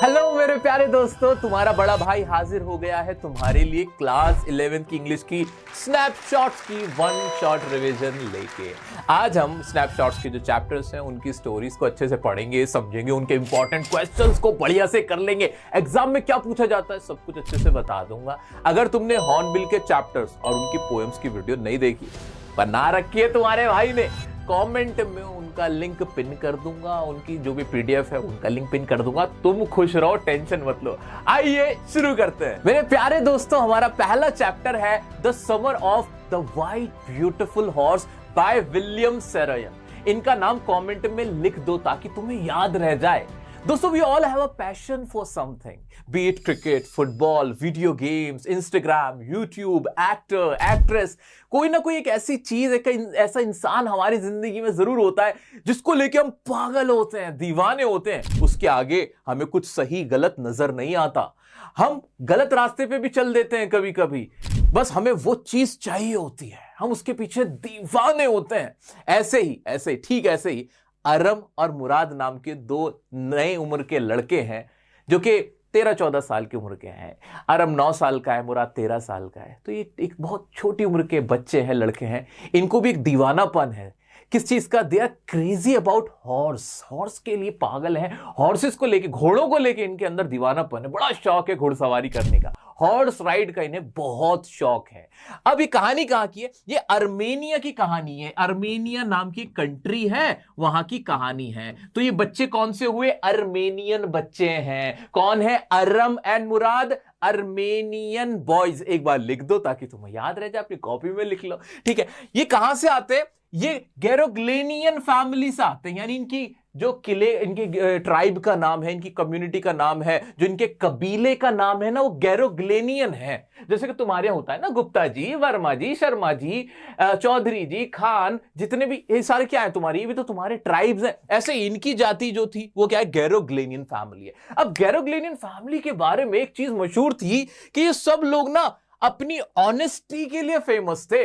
Hello मेरे प्यारे दोस्तों, तुम्हारा बड़ा भाई हाजिर हो गया है तुम्हारे लिए क्लास 11 की इंग्लिश की स्नैपशॉट्स की वन शॉट रिवीजन लेके। आज हम स्नैपशॉट्स के जो चैप्टर्स हैं उनकी स्टोरीज को अच्छे से पढ़ेंगे, समझेंगे, उनके इंपॉर्टेंट क्वेश्चंस को बढ़िया से कर लेंगे। एग्जाम में क्या पूछा जाता है सब कुछ अच्छे से बता दूंगा। अगर तुमने हॉर्नबिल के चैप्टर्स और उनकी पोएम्स की वीडियो नहीं देखी, बना रखी है तुम्हारे भाई ने, कमेंट में उनका लिंक पिन कर दूंगा, उनकी जो भी पीडीएफ है उनका लिंक पिन कर दूंगा। तुम खुश रहो, टेंशन मत लो। आइए शुरू करते हैं। मेरे प्यारे दोस्तों, हमारा पहला चैप्टर है the summer of the white beautiful horse by William Saroyan. इनका नाम कमेंट में लिख दो ताकि तुम्हें याद रह जाए। दोस्तों, we all have a passion for something, be it cricket, football, video games, Instagram, YouTube, actor, actress। कोई ना कोई एक ऐसी चीज, एक ऐसा इंसान हमारी जिंदगी में जरूर होता है जिसको लेके हम पागल होते हैं, दीवाने होते हैं। उसके आगे हमें कुछ सही गलत नजर नहीं आता। हम गलत रास्ते पे भी चल देते हैं कभी कभी, बस हमें वो चीज चाहिए होती है, हम उसके पीछे दीवाने होते हैं। ऐसे ही ठीक ऐसे ही अरम और मुराद नाम के दो नए उम्र के लड़के हैं जो कि 13-14 साल की उम्र के हैं। अरम 9 साल का है, मुराद 13 साल का है। तो ये एक बहुत छोटी उम्र के बच्चे हैं, लड़के हैं। इनको भी एक दीवानापन है। किस चीज का? They are crazy about horse के लिए पागल हैं। हॉर्सेस को लेके, घोड़ों को लेके इनके अंदर दीवानापन है, बड़ा शौक है घुड़सवारी करने का, हॉर्स राइड का इन्हें बहुत शौक है। अब ये कहानी कहां की है? ये अर्मेनिया की कहानी है। अर्मेनिया नाम की कंट्री है, वहां की कहानी है। तो ये बच्चे कौन से हुए? अर्मेनियन बच्चे हैं। कौन है? अरम एंड मुराद, अर्मेनियन बॉयज। एक बार लिख दो ताकि तुम्हें याद रह जाए, अपनी कॉपी में लिख लो, ठीक है। ये कहां से आते हैं? ये गैरोग्लेनियन फैमिली से आते हैं, यानी इनकी जो किले, इनकी ट्राइब का नाम है, इनकी कम्युनिटी का नाम है, जो इनके कबीले का नाम है ना, वो गैरोग्लेनियन है। जैसे कि तुम्हारे यहाँ होता है ना, गुप्ता जी, वर्मा जी, शर्मा जी, चौधरी जी, खान, जितने भी ये सारे क्या है तुम्हारी, ये भी तो तुम्हारे ट्राइब्स हैं। ऐसे इनकी जाति जो थी वो क्या है? गैरोग्लेनियन फैमिली है। अब गैरोग्लेनियन फैमिली के बारे में एक चीज मशहूर थी कि ये सब लोग ना अपनी ऑनेस्टी के लिए फेमस थे।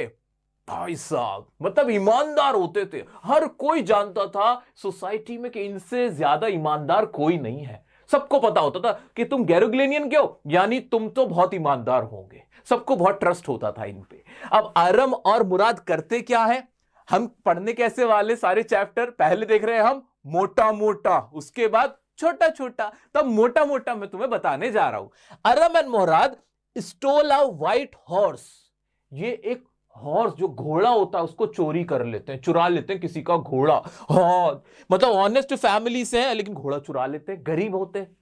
भाई साहब, मतलब ईमानदार होते थे। हर कोई जानता था सोसाइटी में कि इनसे ज्यादा ईमानदार कोई नहीं है। सबको पता होता था कि तुम गैरोग्लेनियन क्यों, यानी तुम तो बहुत ईमानदार होंगे। सबको बहुत ट्रस्ट होता था इन पे। अब अरम और मुराद करते क्या है? हम पढ़ने कैसे वाले सारे चैप्टर पहले देख रहे हैं हम मोटा मोटा, उसके बाद छोटा छोटा, तब मोटा मोटा मैं तुम्हें बताने जा रहा हूं। Aram and Mourad stole a white horse. ये एक हॉर्स, जो घोड़ा होता है, उसको चोरी कर लेते हैं, चुरा लेते हैं किसी का घोड़ा। हाँ, मतलब ऑनेस्ट फैमिली से है लेकिन घोड़ा चुरा लेते हैं। गरीब होते हैं,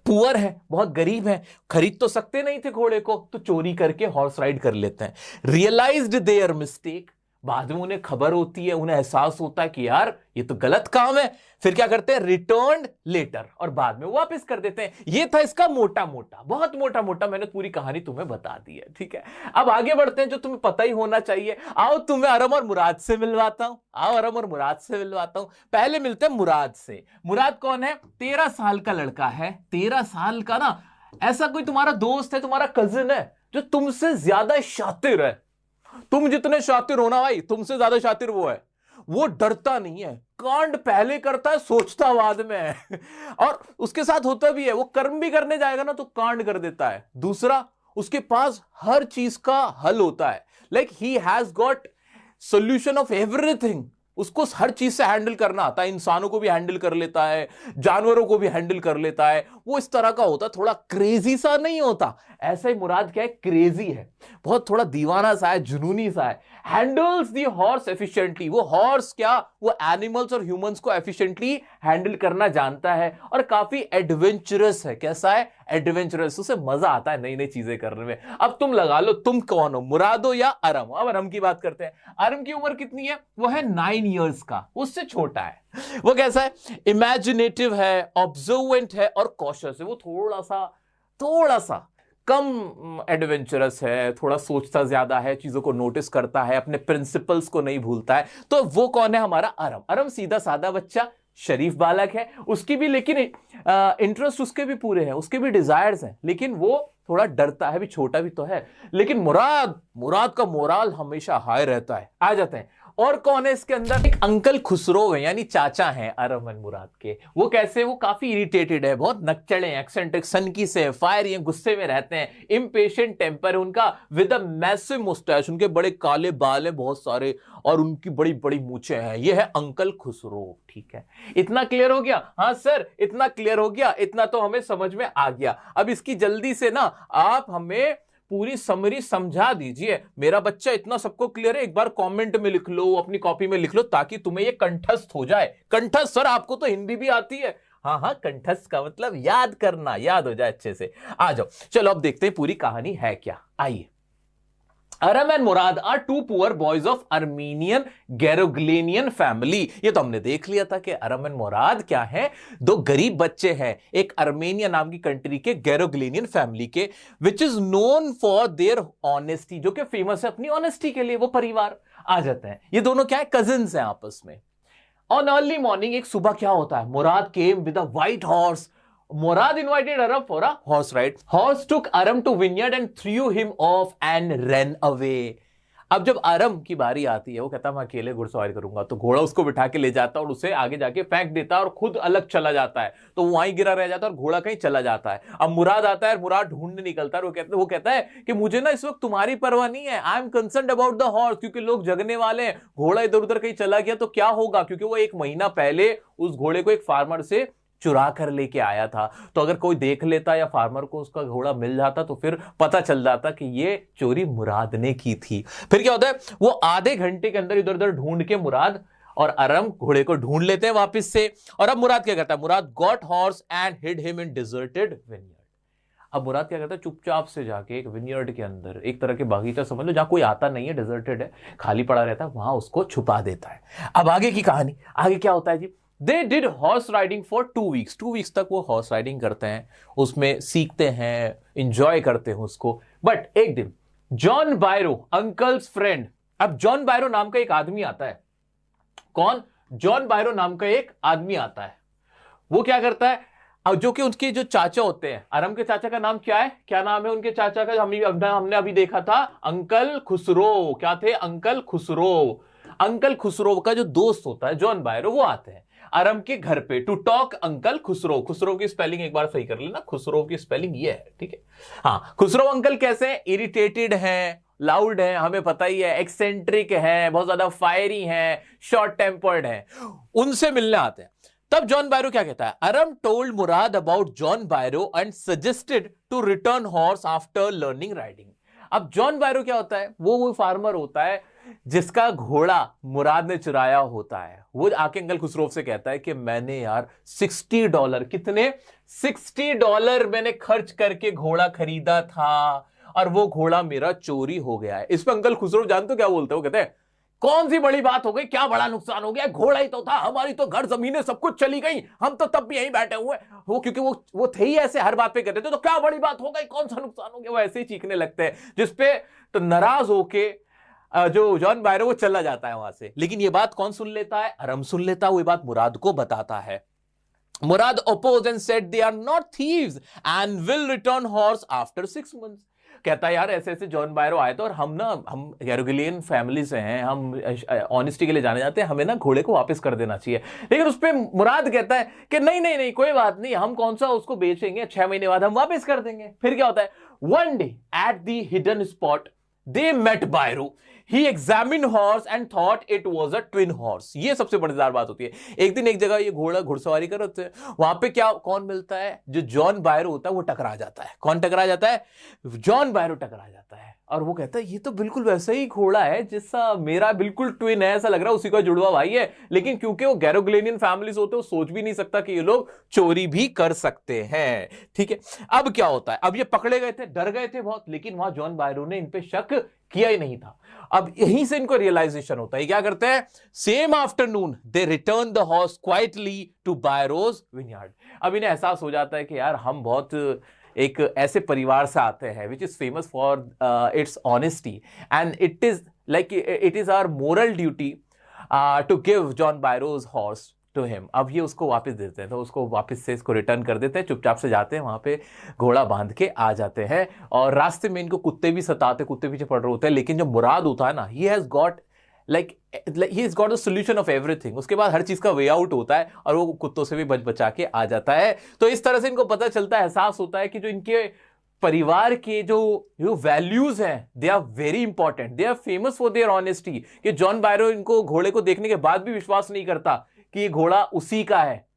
पुअर है, बहुत गरीब है, खरीद तो सकते नहीं थे घोड़े को, तो चोरी करके हॉर्स राइड कर लेते हैं। रियलाइज्ड देयर मिस्टेक, बाद में उन्हें खबर होती है, उन्हें एहसास होता है कि यार ये तो गलत काम है। फिर क्या करते हैं? रिटर्न लेटर, और बाद में वापस कर देते हैं। ये था इसका मोटा मोटा, बहुत मोटा मोटा मैंने पूरी कहानी तुम्हें बता दी है, ठीक है। अब आगे बढ़ते हैं, जो तुम्हें पता ही होना चाहिए। आओ तुम्हें अरम और मुराद से मिलवाता हूं। आओ अरम और मुराद से मिलवाता हूं। पहले मिलते हैं मुराद से। मुराद कौन है? 13 साल का लड़का है। 13 साल का ना, ऐसा कोई तुम्हारा दोस्त है, तुम्हारा कजिन है जो तुमसे ज्यादा शातिर है। तुम जितने शातिर हो ना भाई, तुमसे ज्यादा शातिर वो है। वो डरता नहीं है, कांड पहले करता है, सोचता बाद में है। और उसके साथ होता भी है, वो कर्म भी करने जाएगा ना तो कांड कर देता है। दूसरा, उसके पास हर चीज का हल होता है। Like he has got solution of everything. उसको हर चीज से हैंडल करना आता है। इंसानों को भी हैंडल कर लेता है, जानवरों को भी हैंडल कर लेता है। वो इस तरह का होता है, थोड़ा क्रेजी सा नहीं होता। ऐसा ही मुराद क्या है? क्रेजी है, बहुत थोड़ा दीवाना सा है, जुनूनी सा है। Handles the horse efficiently. वो हॉर्स क्या, वो एनिमल्स और ह्यूमंस को एफिशिएंटली हैंडल करना जानता है, और काफी एडवेंचरस है। कैसा है? एडवेंचरस। उसे मजा आता है नई नई चीजें करने में। अब तुम लगा लो, तुम कौन हो, मुराद हो या अरम? अब अरम की बात करते हैं। अरम की उम्र कितनी है? वो है 9 इयर्स का, उससे छोटा है। वो कैसा है? इमेजिनेटिव है, ऑब्जर्वेंट है और कॉशियस है। वो थोड़ा सा कम एडवेंचरस है, थोड़ा सोचता ज्यादा है, चीजों को नोटिस करता है, अपने प्रिंसिपल्स को नहीं भूलता है। तो वो कौन है? हमारा अरम। अरम सीधा साधा बच्चा, शरीफ बालक है। उसकी भी लेकिन इंटरेस्ट उसके भी पूरे हैं, उसके भी डिजायर्स हैं, लेकिन वो थोड़ा डरता है, भी छोटा भी तो है। लेकिन मुराद का मोराल हमेशा हाई रहता है। आ जाते हैं और कौन है इसके अंदर? एक अंकल खुसरो है, यानी चाचा हैं अरम एंड मुराद के। वो कैसे? वो काफी इरिटेटेड है, बहुत नकचड़े हैं, एक्सेंट्रिक, सनकी से, फायरी हैं, गुस्से में रहते हैं, इम्पेशेंट टेम्पर है उनका, विद अ मैसिव मुस्टैच, उनके बड़े काले बाल हैं बहुत सारे, और उनकी बड़ी बड़ी मूछें हैं। ये है अंकल खुसरो। ठीक है, इतना क्लियर हो गया? हाँ सर, इतना क्लियर हो गया, इतना तो हमें समझ में आ गया। अब इसकी जल्दी से ना आप हमें पूरी समरी समझा दीजिए। मेरा बच्चा, इतना सबको क्लियर है? एक बार कमेंट में लिख लो, अपनी कॉपी में लिख लो, ताकि तुम्हें ये कंठस्थ हो जाए। कंठस्थ सर, आपको तो हिंदी भी आती है। हाँ हाँ, कंठस्थ का मतलब याद करना, याद हो जाए अच्छे से। आ जाओ, चलो अब देखते हैं पूरी कहानी है क्या। आइए। Aram and Mourad are two poor boys of Armenian Garoghlanian family. ये तो हमने देख लिया था कि अरम एंड मुराद क्या है, दो गरीब बच्चे हैं एक अर्मेनिया नाम की कंट्री के गैरोग्लेनियन फैमिली के, which is known for their honesty, जो कि फेमस है अपनी ऑनेस्टी के लिए। वो परिवार आ जाते हैं, ये दोनों क्या है, कजिन्स हैं आपस में। ऑन अर्ली मॉर्निंग, एक सुबह क्या होता है, Mourad came with a white horse. Murad invited Aram for a horse ride. Horse took Aram to vineyard and threw him off and ran away. अब जब अरम की बारी आती है, वो कहता है मैं अकेले घुड़सवारी करूंगा, तो घोड़ा उसको बिठा के ले जाता है और उसे आगे जाके फेंक देता है और खुद अलग चला जाता है। तो वहीं गिरा रह जाता है और घोड़ा कहीं चला जाता है। अब मुराद आता है, मुराद ढूंढने निकलता है, वो कहता है कि मुझे ना इस वक्त तुम्हारी परवाह नहीं है, I am concerned about the horse, क्योंकि लोग जगने वाले हैं। घोड़ा इधर उधर कहीं चला गया तो क्या होगा, क्योंकि वो 1 महीना पहले उस घोड़े को एक फार्मर से चुरा कर लेके आया था। तो अगर कोई देख लेता या फार्मर को उसका घोड़ा मिल जाता तो फिर पता चल जाता कि ये चोरी मुराद ने की थी। फिर क्या होता है, वो आधे घंटे के अंदर इधर उधर ढूंढ के मुराद और अरम घोड़े को ढूंढ लेते हैं वापस से। और अब मुराद क्या करता है, Mourad got horse and hid him in deserted vineyard. अब मुराद क्या करता है, चुपचाप से जाके एक विनयर्ड के अंदर, एक तरह के बागीचा समझ लो, जहां कोई आता नहीं है, डिजर्टेड है, खाली पड़ा रहता है, वहां उसको छुपा देता है। अब आगे की कहानी, आगे क्या होता है जी। They did horse riding for 2 weeks. 2 weeks तक वो हॉर्स राइडिंग करते हैं, उसमें सीखते हैं, इंजॉय करते हैं उसको। बट एक दिन जॉन बायरो, अंकल्स फ्रेंड, अब जॉन बायरो नाम का एक आदमी आता है। कौन? जॉन बायरो नाम का एक आदमी आता है। वो क्या करता है, अब जो कि उनके जो चाचा होते हैं, अरम के चाचा का नाम क्या है, क्या नाम है उनके चाचा का, हमने अभी देखा था, अंकल खुसरो। क्या थे? अंकल खुसरो। अंकल खुसरो का जो दोस्त होता है जॉन बायरो, वो आते हैं अरम के घर पे to talk uncle Khosrove. Khosrove की स्पेलिंग एक बार सही कर लेना, खुसरो की स्पेलिंग ये है, ठीक है। हाँ, खुसरो अंकल कैसे हैं? इरिटेटेड हैं, लाउड है, हमें पता ही है, एक्सेंट्रिक है, बहुत ज्यादा फायरी है, शॉर्ट टेम्पर्ड है, उनसे मिलने आते हैं। तब जॉन बायरो क्या कहता है, Aram told Mourad about John Byro and suggested to return horse after learning riding. अब जॉन बायरो क्या होता है, वो फार्मर होता है जिसका घोड़ा मुराद ने चुराया होता है। वो आके अंकल खुसरो से कहता है कि मैंने यार $60, कितने? $60 मैंने खर्च करके घोड़ा खरीदा था और वो घोड़ा मेरा चोरी हो गया है। इस पर अंकल खुसरो जानते हो क्या बोलते हो? कहते हैं कौन सी बड़ी बात हो गई, क्या बड़ा नुकसान हो गया, घोड़ा ही तो था, हमारी तो घर जमीनें सब कुछ चली गई, हम तो तब भी यहीं बैठे हुए। वो क्योंकि वो थे ही ऐसे, हर बात पे कहते थे तो क्या बड़ी बात हो गई, कौन सा नुकसान हो गया, वो ऐसे ही चीखने लगते हैं। जिसपे तो नाराज होके जो जॉन बायरो वो चला जाता है वहां से। लेकिन ये बात कौन सुन लेता है? अरम सुन लेता है। वो ये बात मुराद को बताता है। मुराद opposed and said they are not thieves and will return horse after 6 months. कहता है यार ऐसे ऐसे जॉन बायरो आए तो, और हम गैरोग्लेनियन फैमिली से हैं, हम ऑनेस्टी के लिए जाने जाते हैं, हमें ना घोड़े को वापस कर देना चाहिए। लेकिन उस पे मुराद कहता है कि नहीं नहीं नहीं, कोई बात नहीं, हम कौन सा उसको बेचेंगे, 6 महीने बाद हम वापस कर देंगे। फिर क्या होता है, one day at the hidden spot they met Bairo. He examined horse and thought it was a twin horse. ये सबसे मजेदार बात होती है। एक दिन एक जगह ये घोड़ा घुड़सवारी कर रहे थे, वहां पे क्या कौन मिलता है, जो जॉन बायरो होता है वो टकरा जाता है। कौन टकरा जाता है? जॉन बायरो टकरा जाता है और वो कहता है ये तो बिल्कुल वैसा ही घोड़ा है जिससा मेरा बिल्कुल ट्विन है, ऐसा लग रहा है उसी का जुड़वा भाई है। लेकिन क्योंकि वो गैरोग्लेनियन फैमिलीज होते हैं, वो सोच भी नहीं सकता कि ये लोग चोरी भी कर सकते हैं। ठीक है, अब क्या होता है, अब ये पकड़े गए थे, डर गए थे बहुत, लेकिन वहां जॉन बायरो ने इन पे शक किया ही नहीं था। अब यहीं से इनको रियलाइजेशन होता है, क्या करते हैं, same afternoon they return the horse quietly to Byro's vineyard. अब इन्हें एहसास हो जाता है कि यार हम बहुत एक ऐसे परिवार से आते हैं which is famous for its honesty and it is our moral duty to give John Byro's horse to him. अब ये उसको वापस देते हैं, तो उसको वापस से इसको रिटर्न कर देते हैं, चुपचाप से जाते हैं, वहां पे घोड़ा बांध के आ जाते हैं। और रास्ते में इनको कुत्ते भी सताते, कुत्ते पीछे पड़ रहे होते हैं। लेकिन जो मुराद होता है ना, he has got like he is got the solution of everything. उसके बाद हर चीज का वे आउट होता है और वो कुत्तों से भी बचा के आ जाता है। तो इस तरह से इनको पता चलता है, एहसास होता है कि जो इनके परिवार के जो वैल्यूज हैं they are very important, they are famous for their honesty. कि जॉन बायरो इनको घोड़े को देखने के बाद भी विश्वास नहीं करता कि ये घोड़ा उसी का है।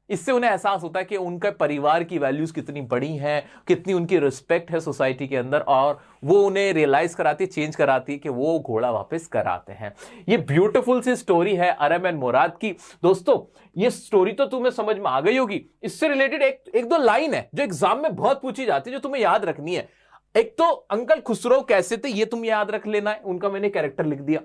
इससे उन्हें एहसास होता है कि उनके परिवार की वैल्यूज कितनी बड़ी हैं, कितनी उनकी रिस्पेक्ट है सोसाइटी के अंदर, और वो उन्हें रियलाइज कराती है, चेंज कराती है कि वो घोड़ा वापस कराते हैं। ये ब्यूटीफुल सी स्टोरी है अरम एंड मुराद की। दोस्तों ये स्टोरी तो तुम्हें समझ में आ गई होगी। इससे रिलेटेड एक दो लाइन है जो एग्जाम में बहुत पूछी जाती है, जो तुम्हें याद रखनी है। एक तो अंकल खुसरो कैसे थे, ये तुम याद रख लेना है, उनका मैंने कैरेक्टर लिख दिया।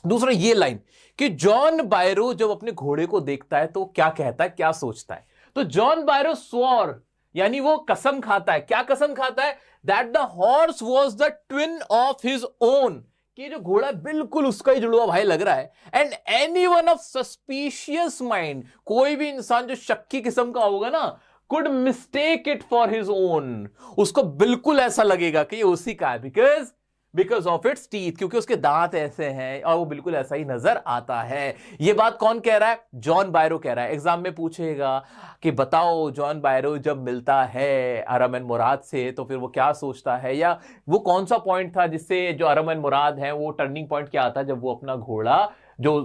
दूसरा ये लाइन कि जॉन बायरो जब अपने घोड़े को देखता है तो क्या कहता है, क्या सोचता है। तो जॉन बायरो स्वॉर, यानी वो कसम खाता है। क्या कसम खाता है? That the horse was the twin of his own, कि जो घोड़ा बिल्कुल उसका ही जुड़वा भाई लग रहा है। And anyone of suspicious mind, कोई भी इंसान जो शक्की किस्म का होगा ना, could mistake it for his own, उसको बिल्कुल ऐसा लगेगा कि ये उसी का है, बिकॉज ऑफ इट्स टीथ, क्योंकि उसके दांत ऐसे हैं और वो बिल्कुल ऐसा ही नजर आता है। ये बात कौन कह रहा है? जॉन बायरो कह रहा है। एग्जाम में पूछेगा कि बताओ जॉन बायरो जब मिलता है अरम एंड मुराद से तो फिर वो क्या सोचता है, या वो कौन सा पॉइंट था जिससे जो अरम एंड मुराद है, वो टर्निंग पॉइंट क्या आता है जब वो अपना घोड़ा जो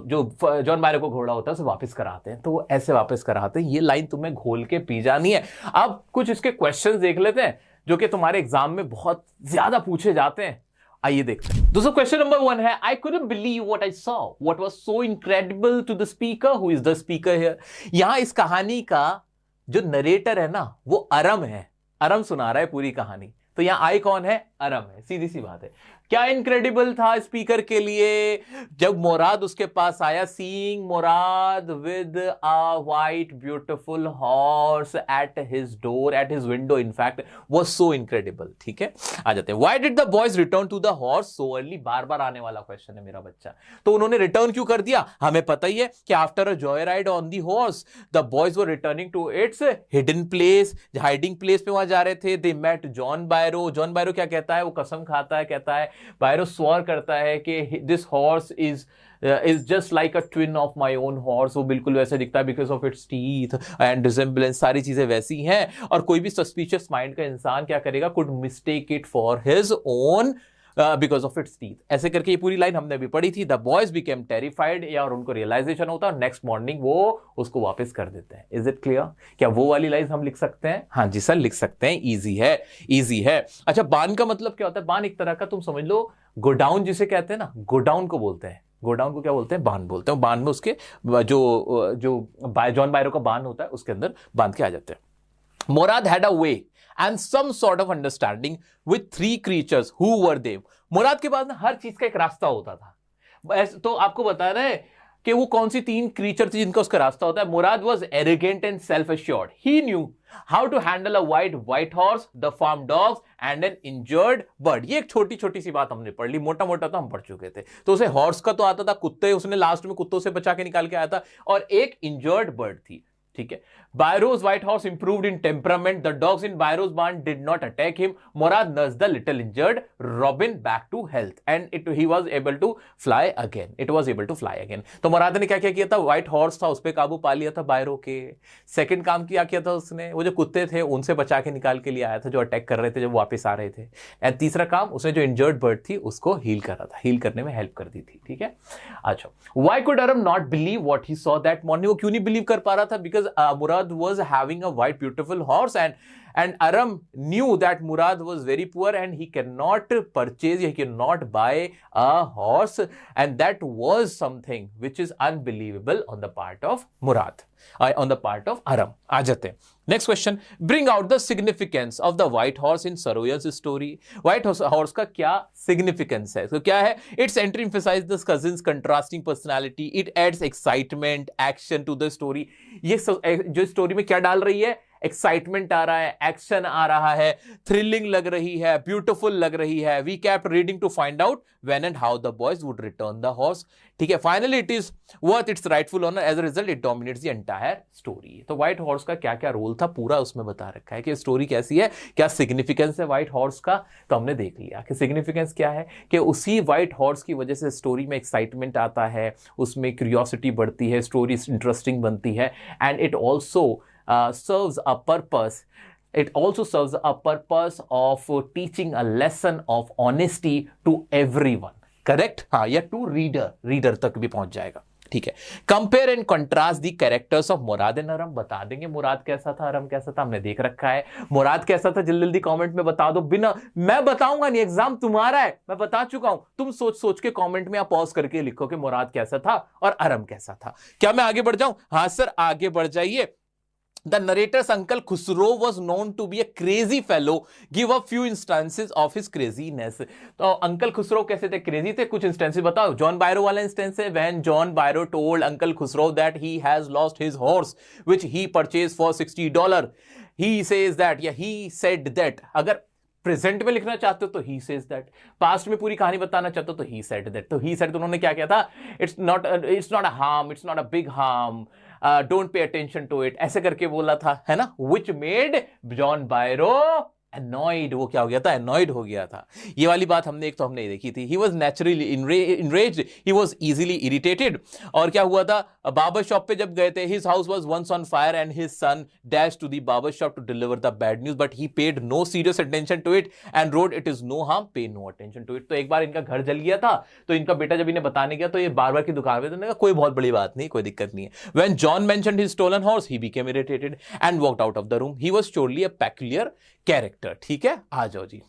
जॉन बायरो को घोड़ा होता है उसे वापस कराते हैं। तो वो ऐसे वापस कराते हैं। ये लाइन तुम्हें घोल के पी जानी है। अब कुछ इसके क्वेश्चंस देख लेते हैं जो कि तुम्हारे एग्जाम में बहुत ज्यादा पूछे जाते हैं। आइए देखते हैं। दोस्तों क्वेश्चन नंबर 1 है, I couldn't believe what I saw, what was so incredible to the speaker, who is the speaker here. यहां इस कहानी का जो नरेटर है ना वो अरम है। अरम सुना रहा है पूरी कहानी। तो यहां आई कौन है? अरम है। सीधी सी बात है। क्या इनक्रेडिबल था स्पीकर के लिए? जब मुराद उसके पास आया, seeing Mourad with a white beautiful horse at his door, at his window in fact, was so incredible. ठीक है, आ जाते हैं। Why did the boys return to the horse so early? बार बार आने वाला क्वेश्चन है मेरा बच्चा। तो उन्होंने रिटर्न क्यों कर दिया? हमें पता ही है कि after a joy ride on the horse the boys were returning to its hidden place, hiding place पे वहां जा रहे थे। They met John Byro. John Byro क्या कहता है? वो कसम खाता है, कहता है, बायरो स्वॉर करता है कि this horse is just like a twin of my own horse. वो बिल्कुल वैसे दिखता है because of its teeth and resemblance, सारी चीजें वैसी हैं। और कोई भी सस्पिशियस माइंड का इंसान क्या करेगा? Could mistake it for his own because of its teeth. ऐसे करके ये पूरी लाइन हमने भी पढ़ी थी। द बॉयज बिकेम टेरिफाइड, या और उनको रियलाइजेशन होता है, नेक्स्ट मॉर्निंग वो उसको वापस कर देते हैं। Is it clear? क्या वो वाली लाइन हम लिख सकते हैं? हाँ जी सर, लिख सकते हैं। इजी है, इजी है। अच्छा, बान का मतलब क्या होता है? बान एक तरह का, तुम समझ लो, गोडाउन जिसे कहते हैं ना, गोडाउन को बोलते हैं। गोडाउन को क्या बोलते हैं? बांध बोलते हैं। बांध में उसके जो जॉन बायरो का बांध होता है उसके अंदर बांध के आ जाते हैं। Mourad had a way and some sort of understanding with 3 creatures who were they। मुराद के पास ना हर चीज का एक रास्ता होता था। तो आपको बता रहे हैं कि वो कौन सी 3 क्रीचर थी जिनका उसका रास्ता होता है। मुराद was arrogant and self-assured, he knew how to handle a white horse, the farm dogs and an injured bird। ये एक छोटी छोटी सी बात हमने पढ़ ली, मोटा मोटा तो हम पढ़ चुके थे। तो उसे हॉर्स का तो आता था, कुत्ते उसने लास्ट में कुत्तों से बचा के निकाल के आया था, और एक इंजर्ड बर्ड थी। ठीक है। Byro's white horse improved in temperament. The dogs in Byro's barn did not attack him. Murad nursed the little injured Robin back to health, and he was able to fly again. It was able to fly again. तो मुराद ने क्या क्या किया था? White horse था, उस पर काबू पा लिया था बायरो के। सेकंड काम क्या किया था उसने? वो जो कुत्ते थे उनसे बचा के निकाल के लिए आया था, जो अटैक कर रहे थे, जब वापस आ रहे थे। एंड तीसरा काम, उसने जो इंजर्ड बर्ड थी उसको हील कर रहा था, हील करने में हेल्प कर दी थी। ठीक है। अच्छा, why could अरम not believe what he saw that morning? वो क्यों नहीं बिलीव कर पा रहा था? Because Murad was having a white beautiful horse, and Aram knew that Murad was very poor and he cannot purchase, he cannot buy a horse, and that was something which is unbelievable on the part of Murad, on the part of Aram। आ जाते हैं next question. Bring out the significance of the white horse in Saroyan's story. White horse का क्या significance है? तो क्या है? Its entry emphasize the cousins contrasting personality, it adds excitement action to the story. ये जो स्टोरी में क्या डाल रही है? एक्साइटमेंट आ रहा है, एक्शन आ रहा है, थ्रिलिंग लग रही है, ब्यूटीफुल लग रही है. We kept reading to find out when and how the boys would return the horse. ठीक है, finally it is worth its rightful honour. As a result it dominates the entire story. तो white horse का क्या क्या role था पूरा उसमें बता रखा है कि स्टोरी कैसी है, क्या सिग्निफिकेंस है व्हाइट हॉर्स का. तो हमने देख लिया कि सिग्निफिकेंस क्या है, कि उसी व्हाइट हॉर्स की वजह से स्टोरी में एक्साइटमेंट आता है, उसमें क्यूरियोसिटी बढ़ती है, स्टोरी इंटरेस्टिंग बनती है. And it also serves a purpose. It also serves a purpose of teaching a lesson of honesty to everyone. Correct? हाँ, या to reader तक भी पहुंच जाएगा. ठीक है. Compare and contrast the characters of Mourad and Aram. बता देंगे मुराद कैसा था, अरम कैसा था, हमने देख रखा है. मुराद कैसा था जल्दी जल्दी कमेंट में बता दो. बिना मैं बताऊंगा नहीं, एग्जाम तुम्हारा है, मैं बता चुका हूं. तुम सोच सोच के कमेंट में आप पॉज करके लिखो कि मुराद कैसा था और अरम कैसा था. क्या मैं आगे बढ़ जाऊं? हाँ सर, आगे बढ़ जाइए. The narrator's uncle Khusro was known to be a crazy fellow. Give a few instances of his craziness. तो अंकल खुसरो कैसे थे, क्रेजी थे? कुछ इंस्टेंसेस बताओ. जॉन बायरो वाला इंस्टेंस है, when John Byro told Uncle Khusro that he has lost his horse which he purchased for $60. He says that, yeah, he said that. अगर present में लिखना चाहते हो तो he says that. पास्ट में पूरी कहानी बताना चाहते हो तो he said that. तो he said तो उन्होंने क्या किया था? It's not a harm, it's not a big harm. Don't pay attention to it. ऐसे करके बोला था, है ना? Which made John Byro annoyed. वो क्या हो गया था? Annoyed हो गया था. ये वाली बात हमने देखी थी. He was naturally enraged. He was easily irritated. और क्या हुआ था? बार्बर शॉप पे जब गए थे, his house was once on fire and his son dashed to the barber shop to deliver the bad news, but he paid no serious attention to it and wrote, "It is no harm, pay no attention to it." तो एक बार इनका घर जल गया था, तो इनका बेटा जब इन्हें बताने गया तो ये बार्बर की दुकान पे, तो उन्होंने कहा कोई बहुत बड़ी बात नहीं, कोई दिक्कत नहीं है. When John mentioned his stolen horse, he became irritated and walked out of the room. He was surely a peculiar character. ठीक है, आ जाओ जी.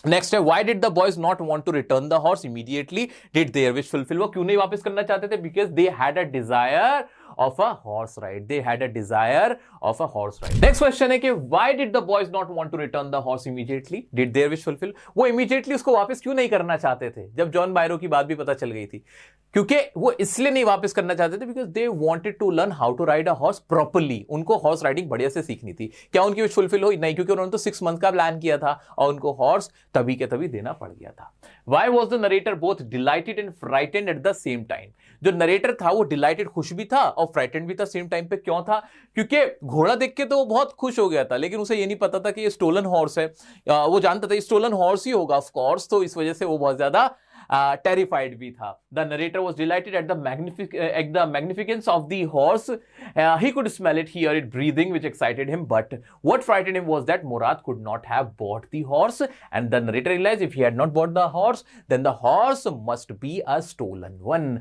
नेक्स्ट है, why did the boys not want to return the horse immediately? Did their wish fulfill? वो क्यों नहीं वापस करना चाहते थे? Because they had a desire of a horse ride. They had a desire of a horse ride. Next question है कि why did the boys not want to return the horse immediately? Did their wish fulfill? वो immediately उसको वापस क्यों नहीं करना चाहते थे जब जॉन बायरो की बात भी पता चल गई थी? क्योंकि वो इसलिए नहीं वापस करना चाहते थे because they wanted to learn how to ride a horse properly. उनको हॉर्स राइडिंग बढ़िया से सीखनी थी. क्या उनकी विश फुलफिल हुई? नहीं, क्योंकि उन्होंने तो 6 मंथ का प्लान किया था और उनको हॉर्स तभी के तभी देना पड़ गया था. Why was the narrator both delighted and frightened at the same time? जो नरेटर था वो डिलाइटेड, खुश भी था और फ्राइटेंड भी था सेम टाइम पे. क्यों था? क्योंकि घोड़ा देख के तो वो बहुत खुश हो गया था, लेकिन उसे ये नहीं पता था कि ये स्टोलन हॉर्स है. वो जानता था ये स्टोलन हॉर्स ही होगा ऑफ कोर्स, तो इस वजह से वो बहुत ज्यादा terrified भी था. The narrator was delighted at the magnificence of the horse. He could smell it, hear it breathing, which excited him. But what frightened him was that Murad could not have bought the horse. And the narrator realized if he had not bought the horse, then the horse must be a stolen one.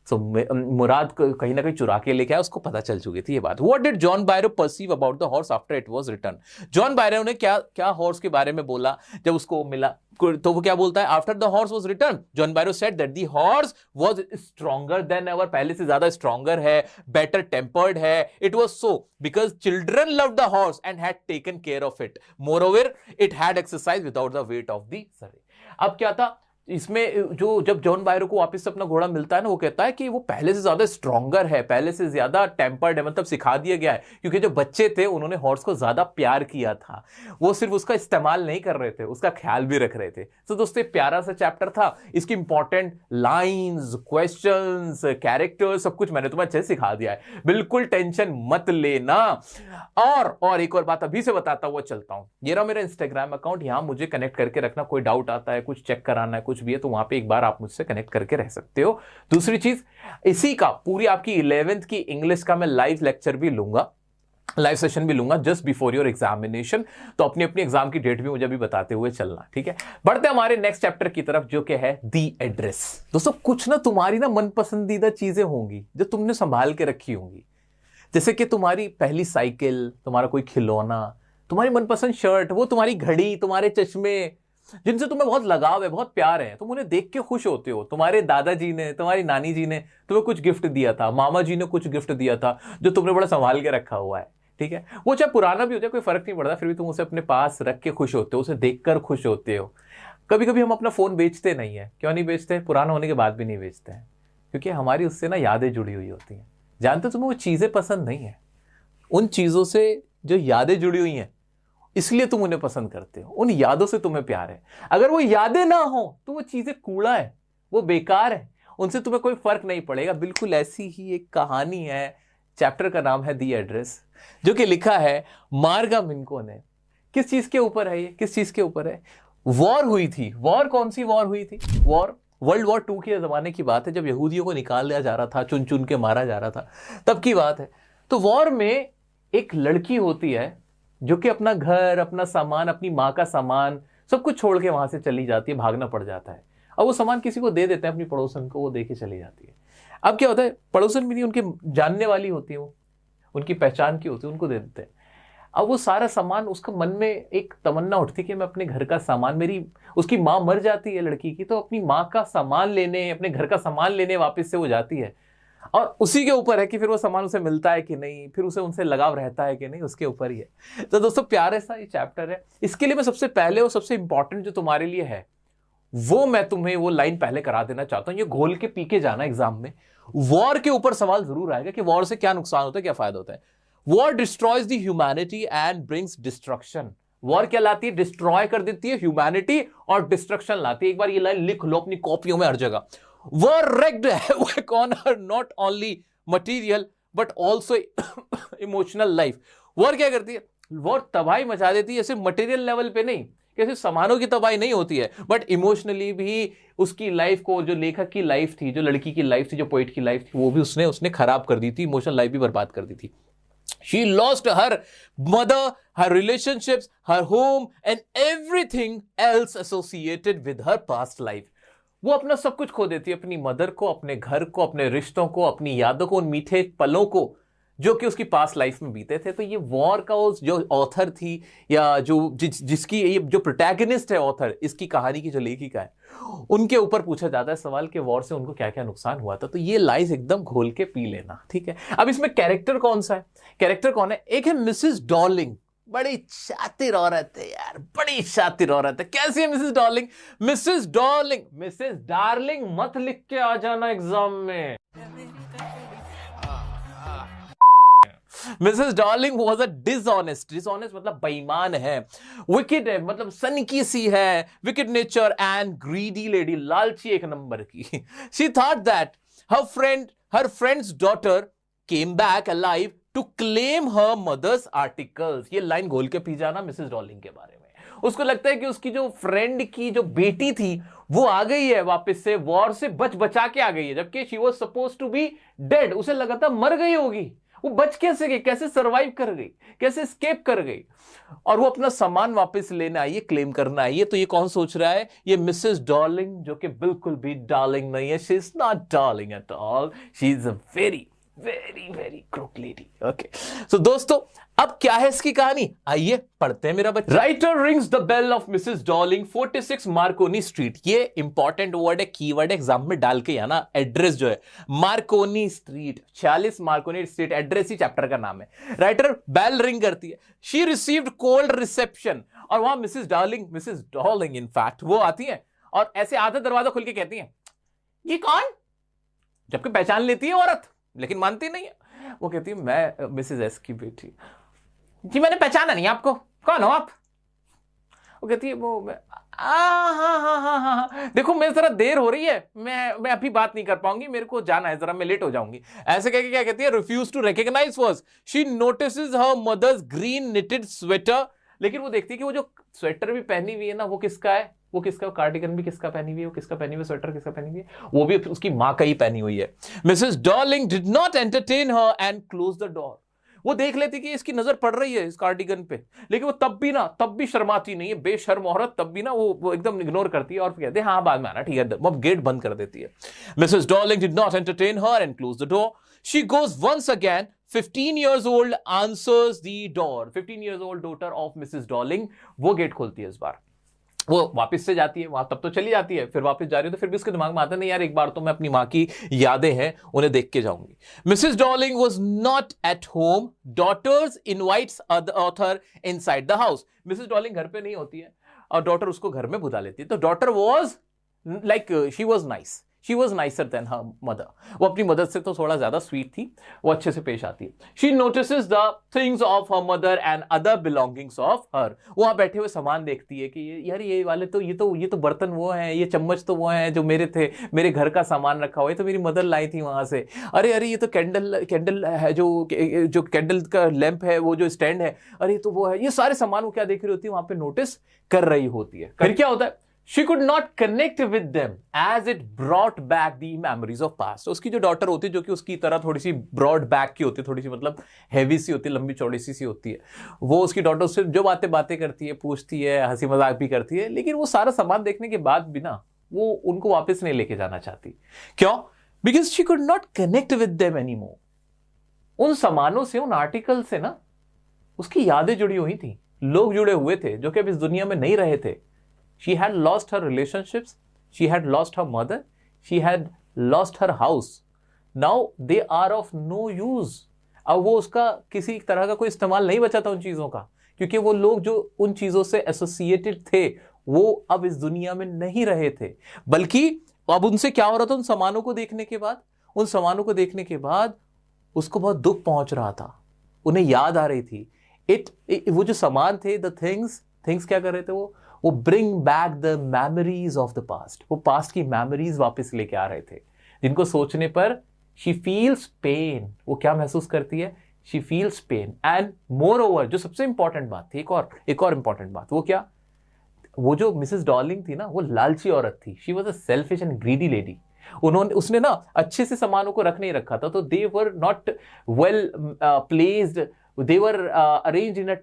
So मुराद कहीं ना कहीं चुरा के लेके आया, उसको पता चल चुकी थी ये बात. What did John Byro perceive about the horse after it was returned? John Byro ने क्या हॉर्स के बारे में बोला जब उसको मिला? तो वो क्या बोलता है? After the horse was written, John बायरो said that the horse was stronger than ever. पहले से ज्यादा स्ट्रॉन्गर है, बेटर टेम्पर्ड है. It was so because children love the horse and had taken care of it. Moreover it had exercise without the weight of the survey. अब क्या था इसमें, जो जब जॉन बायरो को वापस से अपना घोड़ा मिलता है ना, वो कहता है कि वो पहले से ज्यादा स्ट्रॉन्गर है, पहले से ज्यादा टेम्पर्ड है, मतलब सिखा दिया गया है. क्योंकि जो बच्चे थे उन्होंने हॉर्स को ज्यादा प्यार किया था, वो सिर्फ उसका इस्तेमाल नहीं कर रहे थे, उसका ख्याल भी रख रहे थे. तो दोस्तों प्यारा सा चैप्टर था. इसकी इंपॉर्टेंट लाइन्स, क्वेश्चंस, कैरेक्टर्स सब कुछ मैंने तुम्हें अच्छे से सिखा दिया है. बिल्कुल टेंशन मत लेना. और एक और बात अभी से बताता हुआ चलता हूं. ये रहा मेरा इंस्टाग्राम अकाउंट, यहां मुझे कनेक्ट करके रखना. कोई डाउट आता है, कुछ चेक कराना है, कुछ भी है, तो वहां पे एक बार आप मुझसे कनेक्ट करके रह सकते हो. दूसरी चीज, इसी का पूरी आपकी 11th की इंग्लिश का मैं लाइव लेक्चर भी लूंगा, लाइव सेशन भी लूंगा जस्ट बिफोर योर एग्जामिनेशन. तो अपनी अपनी एग्जाम की डेट भी मुझे भी बताते हुए चलना. ठीक है, बढ़ते हमारे नेक्स्ट चैप्टर की तरफ जो कि है दी एड्रेस. दोस्तों कुछ ना तुम्हारी ना मन पसंदीदा चीजें होंगी जो तुमने संभाल के रखी होंगी, जैसे कि तुम्हारी पहली साइकिल, तुम्हारा कोई खिलौना, तुम्हारी मनपसंद शर्ट, वो तुम्हारी घड़ी, तुम्हारे चश्मे जिनसे तुम्हें बहुत लगाव है, बहुत प्यार है, तुम उन्हें देख के खुश होते हो. तुम्हारे दादाजी ने, तुम्हारी नानी जी ने तुम्हें कुछ गिफ्ट दिया था, मामा जी ने कुछ गिफ्ट दिया था जो तुमने बड़ा संभाल के रखा हुआ है. ठीक है, वो चाहे पुराना भी हो जाए कोई फर्क नहीं पड़ता, फिर भी तुम उसे अपने पास रख के खुश होते हो, उसे देखकर खुश होते हो. कभी कभी हम अपना फोन बेचते नहीं है. क्यों नहीं बेचते? पुराना होने के बाद भी नहीं बेचते हैं, क्योंकि हमारी उससे ना यादें जुड़ी हुई होती हैं. जानते हो तुम्हें वो चीजें पसंद नहीं है, उन चीजों से जो यादें जुड़ी हुई हैं, इसलिए तुम उन्हें पसंद करते हो, उन यादों से तुम्हें प्यार है। अगर वो यादें ना हो तो वो चीजें कूड़ा है, वो बेकार है, उनसे तुम्हें कोई फर्क नहीं पड़ेगा। बिल्कुल ऐसी ही एक कहानी है, चैप्टर का नाम है दी एड्रेस, जो कि लिखा है मार्गा मिन्को ने। किस चीज के ऊपर है ये, किस चीज के ऊपर है? वॉर हुई थी। वॉर कौन सी वॉर हुई थी? वॉर वर्ल्ड वॉर 2 के जमाने की बात है, जब यहूदियों को निकाल दिया जा रहा था, चुन चुन के मारा जा रहा था, तब की बात है। तो वॉर में एक लड़की होती है जो कि अपना घर, अपना सामान, अपनी माँ का सामान सब कुछ छोड़ के वहां से चली जाती है, भागना पड़ जाता है। और वो सामान किसी को दे देते हैं, अपनी पड़ोसन को, वो दे के चली जाती है। अब क्या होता है, पड़ोसन भी नहीं, उनके जानने वाली होती है, वो उनकी पहचान की होती है, उनको दे देते हैं। अब वो सारा सामान, उसका मन में एक तमन्ना उठती कि मैं अपने घर का सामान, मेरी उसकी माँ मर जाती है लड़की की, तो अपनी माँ का सामान लेने, अपने घर का सामान लेने वापस से वो जाती है। और उसी के ऊपर है कि फिर वो सामान उसे मिलता है कि नहीं, फिर उसे उनसे लगाव रहता है कि नहीं, उसके ऊपर ही है। तो दोस्तों प्यारे सा ये चैप्टर है। इसके लिए मैं सबसे पहले और सबसे इंपॉर्टेंट जो तुम्हारे लिए है, वो मैं तुम्हें वो लाइन पहले करा देना चाहता हूं। ये घोल के पी के जाना एग्जाम में। वॉर के ऊपर सवाल जरूर आएगा कि वॉर से क्या नुकसान होता है, क्या फायदा होता है। War destroys the humanity and brings destruction. War क्या लाती है? डिस्ट्रॉय कर देती है ह्यूमैनिटी और डिस्ट्रक्शन लाती है। एक बार ये लाइन लिख लो अपनी कॉपियों में हर जगह। War wreaked havoc on her not only material but also emotional life. War क्या करती है? War तबाही मचा देती है, सिर्फ मटेरियल लेवल पे नहीं, कैसे सामानों की तबाही नहीं होती है, बट इमोशनली भी उसकी लाइफ को, जो लेखक की लाइफ थी, जो लड़की की लाइफ थी, जो पोइट की लाइफ थी, वो भी उसने खराब कर दी थी, इमोशनल लाइफ भी बर्बाद कर दी थी। She lost her mother, her relationships, her home and everything else associated with her past life. वो अपना सब कुछ खो देती है, अपनी मदर को, अपने घर को, अपने रिश्तों को, अपनी यादों को, उन मीठे पलों को जो कि उसकी पास्ट लाइफ में बीते थे। तो ये वॉर का उस जो ऑथर थी, या जो जिसकी ये जो प्रोटैगनिस्ट है ऑथर, इसकी कहानी की जो लेखिका है, उनके ऊपर पूछा जाता है सवाल कि वॉर से उनको क्या क्या नुकसान हुआ था। तो ये लाइज एकदम घोल के पी लेना, ठीक है। अब इसमें कैरेक्टर कौन सा है, कैरेक्टर कौन है? एक है मिसेस डॉर्लिंग। बड़ी शातिर औरत है यार, बड़ी शातिर औरत है। कैसी है Mrs Darling? Mrs Darling, Mrs darling मत लिख के आ जाना एग्जाम में। Mrs Darling was a dishonest, dishonest मतलब बेईमान है, विकेड है मतलब सनकी सी है, wicked nature and greedy lady, लालची एक नंबर की। She thought that her friend's daughter came back alive to claim her mother's articles. ये लाइन घोल के पी जाना मिसेस डॉर्लिंग के बारे में। उसको लगता है कि उसकी जो फ्रेंड की जो बेटी थी वो आ गई है वापस से, वॉर से बचा के आ गई है, जबकि she was supposed to be dead. उसे लगा था मर गई होगी, वो बच कैसे गई, कैसे सरवाइव कर गई, कैसे एस्केप कर गई, और वो अपना सामान वापस लेने आई है, क्लेम करना आई है। तो ये कौन सोच रहा है? ये मिसेस डॉर्लिंग, जो कि बिल्कुल भी डार्लिंग नहीं है। She is not darling at all, she is a very very very crook lady. Okay, so दोस्तों अब क्या है इसकी कहानी, आइए पढ़ते हैं मेरा बच्चा। Writer rings the bell of Mrs Dorling 46 Marconi Street. ये इंपॉर्टेंट वर्ड है, कीवर्ड एग्जाम में डाल के आना। एड्रेस जो है Marconi Street, 46 Marconi Street, address ही चैप्टर का नाम है। राइटर बेल रिंग करती है। शी रिसीव्ड कोल्ड रिसेप्शन, और वहां मिसेस डॉर्लिंग इनफैक्ट वो आती है और ऐसे आधा दरवाजा खुल के कहती है ये कौन, जबकि पहचान लेती है औरत लेकिन मानती नहीं है। वो कहती है मैं मिसेस एस की बेटी। जी मैंने पहचाना नहीं आपको, कौन हो आप? वो कहती है वो हाँ, देखो मेरे जरा देर हो रही है, मैं अभी बात नहीं कर पाऊंगी, मेरे को जाना है जरा, मैं लेट हो जाऊंगी। ऐसे कह के क्या कहती है? Refuse to recognise first. She notices her mother's green knitted sweater. लेकिन वो देखती है कि वो जो स्वेटर भी पहनी हुई है ना, वो किसका है, वो किसका, कार्डिगन भी किसका पहनी हुई है, वो किसका पहनी हुई है, स्वेटर किसका पहनी हुई है, वो भी उसकी मां का ही पहनी हुई है। Mrs Dorling did not entertain her and close the door. वो देख लेती कि इसकी नजर पड़ रही है इस कार्डिगन पे, लेकिन वो तब भी शर्माती नहीं है, बेशर्म औरत, तब भी ना वो एकदम इग्नोर करती है और कहती है हाँ बाद में आना, ठीक है, वो गेट बंद कर देती है। Mrs Dorling did not entertain her and close the door. She goes once again. 15 years old answers the door. 15 years old daughter of Mrs. Darling वो गेट खोलती है। इस बार वो वापस से जाती है वहां, तब तो चली जाती है, फिर वापस जा रही है तो फिर भी उसके दिमाग में आता नहीं यार एक बार तो मैं अपनी माँ की यादें हैं उन्हें देख के जाऊंगी। Mrs Dorling was not at home. Daughter's invites author inside the house. Mrs Dorling घर पे नहीं होती है और डॉटर उसको घर में बुला लेती है। तो daughter was like she was nice, she was nicer than her mother, वो अपनी मदर से तो थोड़ा ज्यादा स्वीट थी, वो अच्छे से पेश आती है। She notices the things of her mother and other belongings of her, वहां बैठे हुए सामान देखती है कि यार ये वाले तो ये तो बर्तन वो हैं, ये चम्मच तो वो हैं जो मेरे थे, मेरे घर का सामान रखा हुआ है तो मेरी मदर लाई थी वहां से, अरे अरे ये तो कैंडल है, जो कैंडल का लैंप है, वो जो स्टैंड है, अरे तो वो है, ये सारे सामान वो क्या देख रही होती है, वहां पे नोटिस कर रही होती है। फिर क्या होता है, She could not connect with them as it brought back the memories of past. तो उसकी जो डॉटर होती है, जो कि उसकी तरह थोड़ी सी ब्रॉड बैक की होती है, थोड़ी सी मतलब हैवी सी होती है, लंबी चौड़ी सी होती है, वो उसकी डॉटर उससे जो बातें करती है, पूछती है, हंसी मजाक भी करती है, लेकिन वो सारा सामान देखने के बाद भी ना वो उनको वापस नहीं लेके जाना चाहती। क्यों? Because she could not connect with them anymore. उन सामानों से, उन आर्टिकल से ना उसकी यादें जुड़ी हुई थी, लोग जुड़े हुए थे जो कि अब इस दुनिया में नहीं रहे थे। She had lost her relationships, she had lost her mother, she had lost her house. Now they are of no use. अब वो उसका किसी तरह का कोई इस्तेमाल नहीं बचा था उन चीजों का, क्योंकि वो लोग जो उन चीजों से एसोसिएटेड थे वो अब इस दुनिया में नहीं रहे थे। बल्कि अब उनसे क्या हो रहा था, उन सामानों को देखने के बाद उसको बहुत दुख पहुंच रहा था, उन्हें याद आ रही थी। वो जो सामान थे, द थिंग्स क्या कर रहे थे, वो bring back the memories of the past, वो पास्ट की मेमोरीज वापस लेके आ रहे थे, जिनको सोचने पर शी फील्स पेन, वो क्या महसूस करती है, she feels pen. And more over, जो सबसे इंपॉर्टेंट बात थी, एक और इंपॉर्टेंट बात, वो क्या, वो जो मिसेस डॉर्लिंग थी ना, वो लालची औरत थी। She was a selfish and greedy lady. उसने ना अच्छे से सामानों को रख नहीं रखा था, तो they were not well placed, they were arranged in a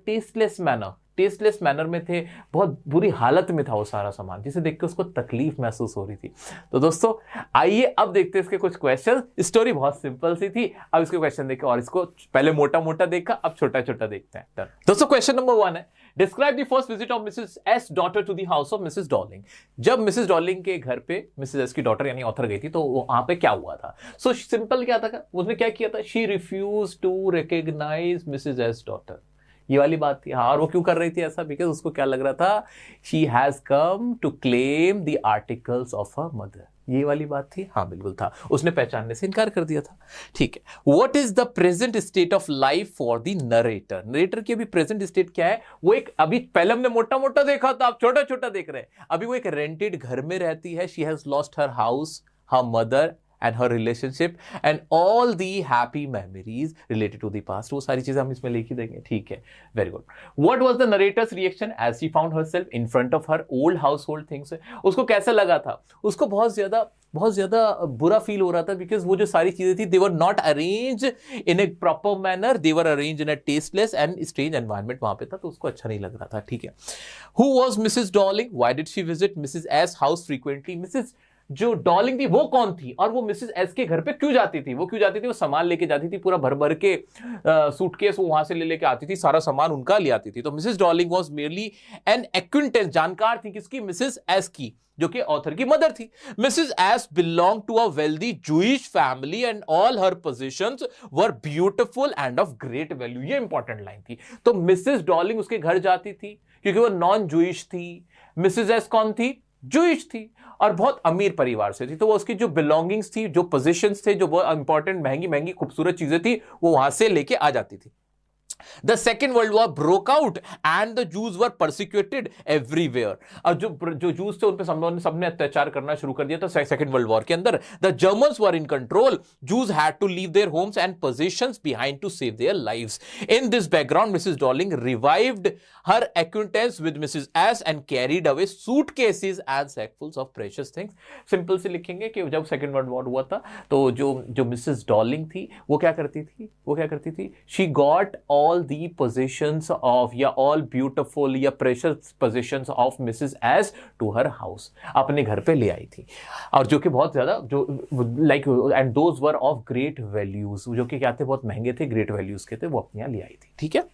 tasteless manner में थे, बहुत बुरी हालत में था वो सारा सामान, जिसे देख के उसको तकलीफ महसूस हो रही थी। तो दोस्तों आइए अब देखते हैं इसके कुछ क्वेश्चन। स्टोरी बहुत सिंपल सी थी, अब इसके क्वेश्चन देखें, और इसको पहले मोटा मोटा देखा, अब छोटा छोटा देखते हैं। दोस्तों क्वेश्चन नंबर 1 है, describe the first visit of Mrs S daughter to the house of Mrs Dorling. जब मिसेस डॉर्लिंग के घर पे मिसेस एस की डॉटर यानी ऑथर गई थी, तो वहां पे क्या हुआ था। सो सिंपल क्या था, उसने क्या किया था, she refuse to recognise Mrs S daughter, ये वाली बात थी। हाँ, और वो क्यों कर रही थी ऐसा, बिकॉज उसको क्या लग रहा था, she has come to claim the articles of her mother, ये वाली बात थी। हाँ बिल्कुल था, उसने पहचानने से इनकार कर दिया था। ठीक है, what is the present state of life for the narrator की अभी प्रेजेंट स्टेट क्या है, वो एक, अभी पहले हमने मोटा मोटा देखा था, आप छोटा छोटा देख रहे हैं, अभी वो एक रेंटेड घर में रहती है। She has lost her house, her mother and her relationship and all the happy memories related to the past, वो सारी चीजें हम इसमें लिख ही देंगे। ठीक है, very good. What was the narrator's reaction as she found herself in front of her old household things? उसको कैसा लगा था, उसको बहुत ज्यादा बुरा फील हो रहा था, बिकॉज वो जो सारी चीजें थी, they were not arranged in a proper manner, they were arranged in a tasteless and strange environment वहां पे था, तो उसको अच्छा नहीं लग रहा था। ठीक है, who was Mrs. Darling? Why did she visit Mrs. S house frequently? Mrs. जो डॉर्लिंग थी वो कौन थी, और वो मिसेस एस के घर पे क्यों जाती थी, वो सामान लेके जाती थी, पूरा भर भर के सूटकेस वो वहां से ले लेके आती थी, सारा सामान उनका ले आती थी। तो Mrs Dorling was merely N acquaintance, जानकार थी किसकी, मिसेस एस की, जो कि ऑथर की मदर थी। Mrs S belong to a wealthy Jewish family and all her possessions were beautiful and of great value, ये इंपॉर्टेंट लाइन थी। तो मिसेस डॉर्लिंग उसके घर जाती थी क्योंकि वो नॉन जूइश थी। मिसेस एस कौन थी, जूइश थी, और बहुत अमीर परिवार से थी, तो वो उसकी जो बिलोंगिंग्स थी, जो पोजीशंस थे, जो बहुत इंपॉर्टेंट महंगी महंगी खूबसूरत चीजें थी, वो वहां से लेके आ जाती थी। The Second World War broke out and the Jews were persecuted everywhere. और जो Jews थे उन पे सबने अत्याचार करना शुरू कर दिया था सेकेंड वर्ल्ड वॉर के अंदर। The Germans were in control. Jews had to leave their homes and possessions behind to save their lives. In this background, Mrs. Darling revived her acquaintance with Mrs. S and carried away suitcases and sackfuls of precious things. Simple से लिखेंगे कि जब second world war हुआ था, तो जो Mrs Darling थी वो क्या करती थी, she got all the possessions of या all beautiful या precious possessions of Mrs. S to her house, अपने घर पे ले आई थी, और जो कि बहुत ज्यादा जो like and those were of great values, जो कि क्या थे, बहुत महंगे थे, great values के थे, वो अपने यहाँ ले आई थी। ठीक है,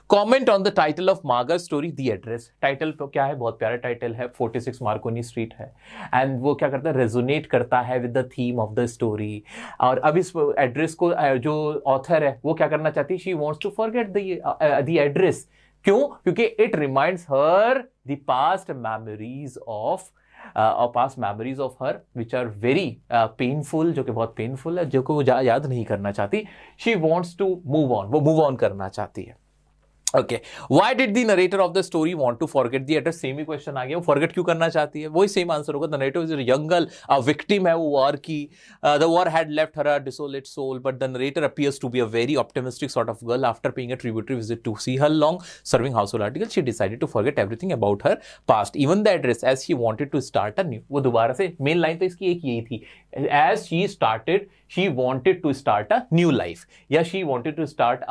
comment on the title of Margaret story, the address. Title क्या है, बहुत प्यारा टाइटल है, 46 मार्कोनी स्ट्रीट है, एंड वो क्या करता है, रेजोनेट करता है with the theme of the story. और अब इस एड्रेस को जो ऑथर है वो क्या करना चाहती है, she wants to forget the address. क्यों? क्योंकि it reminds her the past memories of और past memories of her which are very painful, जो कि बहुत पेनफुल है, जो कि वो याद नहीं करना चाहती. She wants to move on, वो मूव ऑन करना चाहती है. Okay, why did the narrator of the story want to forget the address? Same ही क्वेश्चन आ गया, वो फॉरगेट क्यों करना चाहती है? वही सेम आंसर होगा. The narrator is a young girl, a victim है वो वॉर की. The war had left her a desolate soul, but the narrator appears to be a very optimistic sort of girl. After paying a tributary visit to see her long serving household article, she decided to forget everything about her past, even the address, as she wanted to start a new. वो दोबारा से main line तो इसकी एक यही थी, as she started, she wanted to start a new life, या she wanted to start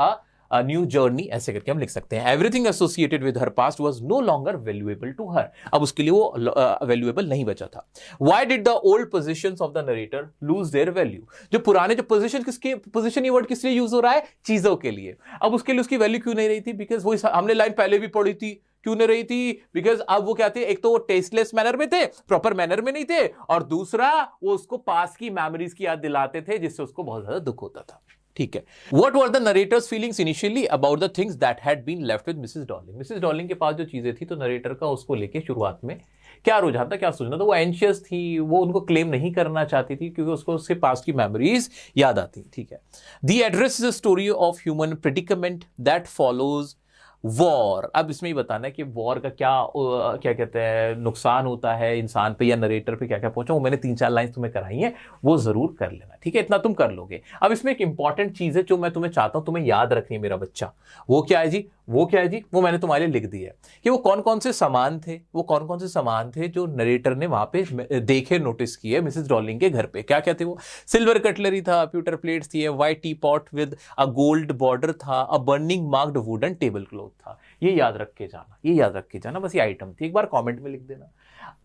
a new journey, ऐसे करके हम लिख सकते हैं. Everything associated with her past was no longer valuable to her. अब उसके लिए वो valuable नहीं बचा था. Why did the old positions of the narrator lose their value? जो पुराने जो position, किसके position, ये word किस लिए यूज हो रहा है? चीजों के लिए. अब उसके लिए उसकी वैल्यू क्यों नहीं रही थी? बिकॉज वो हमने लाइन पहले भी पढ़ी थी, क्यों नहीं रही थी? बिकॉज अब वो क्या थे, एक तो वो टेस्टलेस मैनर में थे, प्रॉपर मैनर में नहीं थे, और दूसरा वो उसको पास की मेमोरीज की याद दिलाते थे, जिससे उसको बहुत ज्यादा दुख होता था. ठीक है. What were the narrator's feelings initially about the things that had been left with Mrs. Darling? Mrs. Darling के पास जो चीजें थी, तो नरेटर का उसको लेके शुरुआत में क्या रुझान था, क्या सोचना था? वो एंशियस थी, वो उनको क्लेम नहीं करना चाहती थी, क्योंकि उसको उसके पास की मेमोरीज याद आती. ठीक है. The address is a story of human predicament that follows war. अब इसमें ही बताना है कि वॉर का क्या कहते हैं नुकसान होता है इंसान पे या नरेटर पे, क्या क्या पहुंचा. वो मैंने 3-4 लाइन तुम्हें कराई हैं, वो जरूर कर लेना. ठीक है, इतना तुम कर लोगे. अब इसमें एक इंपॉर्टेंट चीज है जो मैं तुम्हें चाहता हूं तुम्हें याद रखनी है मेरा बच्चा. वो क्या है जी? वो क्या है जी? वो मैंने तुम्हारे लिए लिख दिया है कि वो कौन कौन से सामान थे, वो कौन कौन से सामान थे जो नरेटर ने वहां पे देखे, नोटिस किए मिसेस डॉर्लिंग के घर पे. क्या क्या थे वो? सिल्वर कटलरी था, प्यूटर प्लेट्स थी, white tea pot with a gold border था, a burning marked wooden table cloth था. ये याद रख के जाना, ये याद रख के जाना. बस ये आइटम थी, एक बार कमेंट में लिख देना.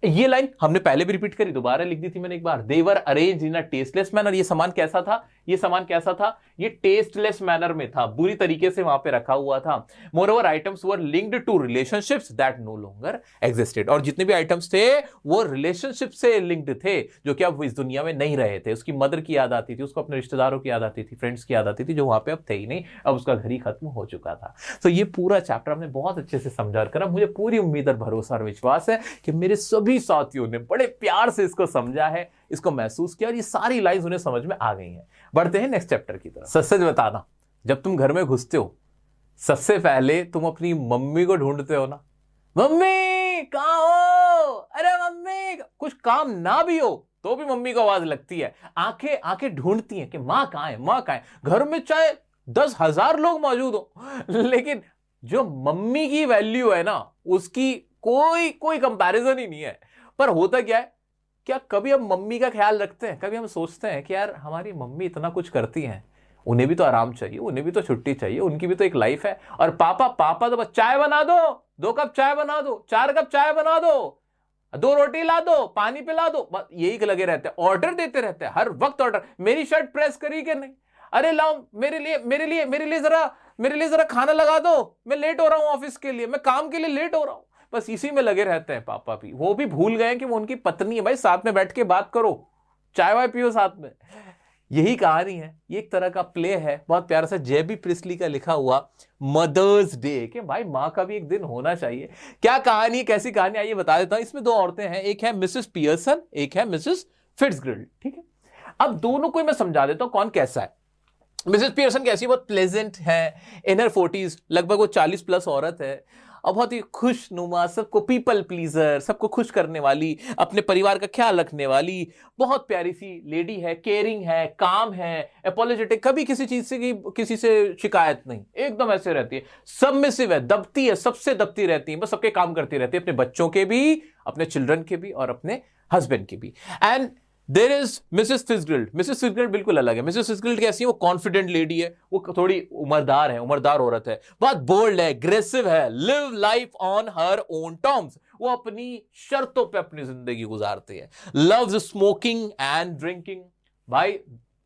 ये लाइन हमने पहले भी रिपीट करी, दोबारा लिख दी थी मैंने एक बार. They were arranged in a tasteless manner. ये सामान कैसा था? ये सामान कैसा था? ये टेस्टलेस मैनर में था, बुरी तरीके से वहां पे रखा हुआ था. Moreover items were linked to relationships that no longer existed. और जितने भी आइटम्स थे वो रिलेशनशिप से लिंक्ड थे, जो कि अब इस दुनिया में नहीं रहे थे. उसकी मदर की याद आती थी, उसको अपने रिश्तेदारों की याद आती थी, फ्रेंड्स की याद आती थी, जो वहां पे अब थे ही नहीं. अब उसका घर ही खत्म हो चुका था. तो ये पूरा चैप्टर हमने बहुत अच्छे से समझा कर, मुझे पूरी उम्मीद और भरोसा और विश्वास है कि मेरे सभी साथियों ने बड़े प्यार से इसको समझा है, इसको महसूस किया, और ये सारी लाइंस उन्हें समझ में आ गई हैं. बढ़ते हैं नेक्स्ट चैप्टर की तरफ. सच सच बताना, जब तुम घर में घुसते हो सबसे पहले तुम अपनी मम्मी को ढूंढते हो ना? मम्मी कहाँ हो? अरे मम्मी. कुछ काम ना भी हो तो भी मम्मी को आवाज लगती है, आंखें आंखें ढूंढती हैं कि मां कहाँ है, मां कहाँ है. घर में चाहे 10,000 लोग मौजूद हो, लेकिन जो मम्मी की वैल्यू है ना, उसकी कोई कंपैरिजन ही नहीं है. पर होता क्या है, क्या कभी हम मम्मी का ख्याल रखते हैं? कभी हम सोचते हैं कि यार हमारी मम्मी इतना कुछ करती हैं, उन्हें भी तो आराम चाहिए, उन्हें भी तो छुट्टी चाहिए, उनकी भी तो एक लाइफ है. और पापा तो बस चाय बना दो, 2 कप चाय बना दो, 4 कप चाय बना दो, 2 रोटी ला दो, पानी पिला दो, बस यही लगे रहते हैं, ऑर्डर देते रहते हैं हर वक्त. ऑर्डर, मेरी शर्ट प्रेस करी कि नहीं, अरे लाओ मेरे लिए जरा खाना लगा दो, मैं लेट हो रहा हूं ऑफिस के लिए, मैं काम के लिए लेट हो रहा हूं. बस इसी में लगे रहते हैं पापा भी. वो भी भूल गए कि वो उनकी पत्नी है. भाई साथ में बैठ के बात करो, चाय वाय पियो साथ में. यही कहानी है, ये एक तरह का प्ले है, बहुत प्यारा सा जेबी प्रिस्ली का लिखा हुआ मदर्स डे, कि भाई माँ का भी एक दिन होना चाहिए. क्या कहानी, कैसी कहानी, आइए बता देता हूं. इसमें 2 औरतें हैं, एक है मिसेस पियर्सन, एक है मिसेस फिट्जगिल्ड. ठीक है, अब दोनों को मैं समझा देता हूं कौन कैसा है. मिसेस पियर्सन कैसी? बहुत प्लेजेंट है, इन हर 40s, लगभग वो 40 प्लस औरत है, और बहुत ही खुशनुमा, सबको पीपल प्लीजर, सबको खुश करने वाली, अपने परिवार का ख्याल रखने वाली, बहुत प्यारी सी लेडी है, केयरिंग है, काम है, एपोलोजेटिक, कभी किसी चीज से किसी से शिकायत नहीं, एकदम ऐसे रहती है. सबमिसिव है, दबती है, सबसे दबती रहती है, बस सबके काम करती रहती है, अपने बच्चों के भी, अपने चिल्ड्रन के भी, और अपने हस्बैंड के भी. And there is Mrs Fitzgerald. Mrs Fitzgerald बिल्कुल अलग है. मिसेस फिट्जगिल्ड कैसी है? वो कॉन्फिडेंट लेडी है, वो थोड़ी उम्रदार है, उम्रदार औरत है, बहुत बोल्ड है, एग्रेसिव है, live life on her own terms. वो अपनी शर्तों पे अपनी जिंदगी गुजारती है. Loves smoking and drinking. भाई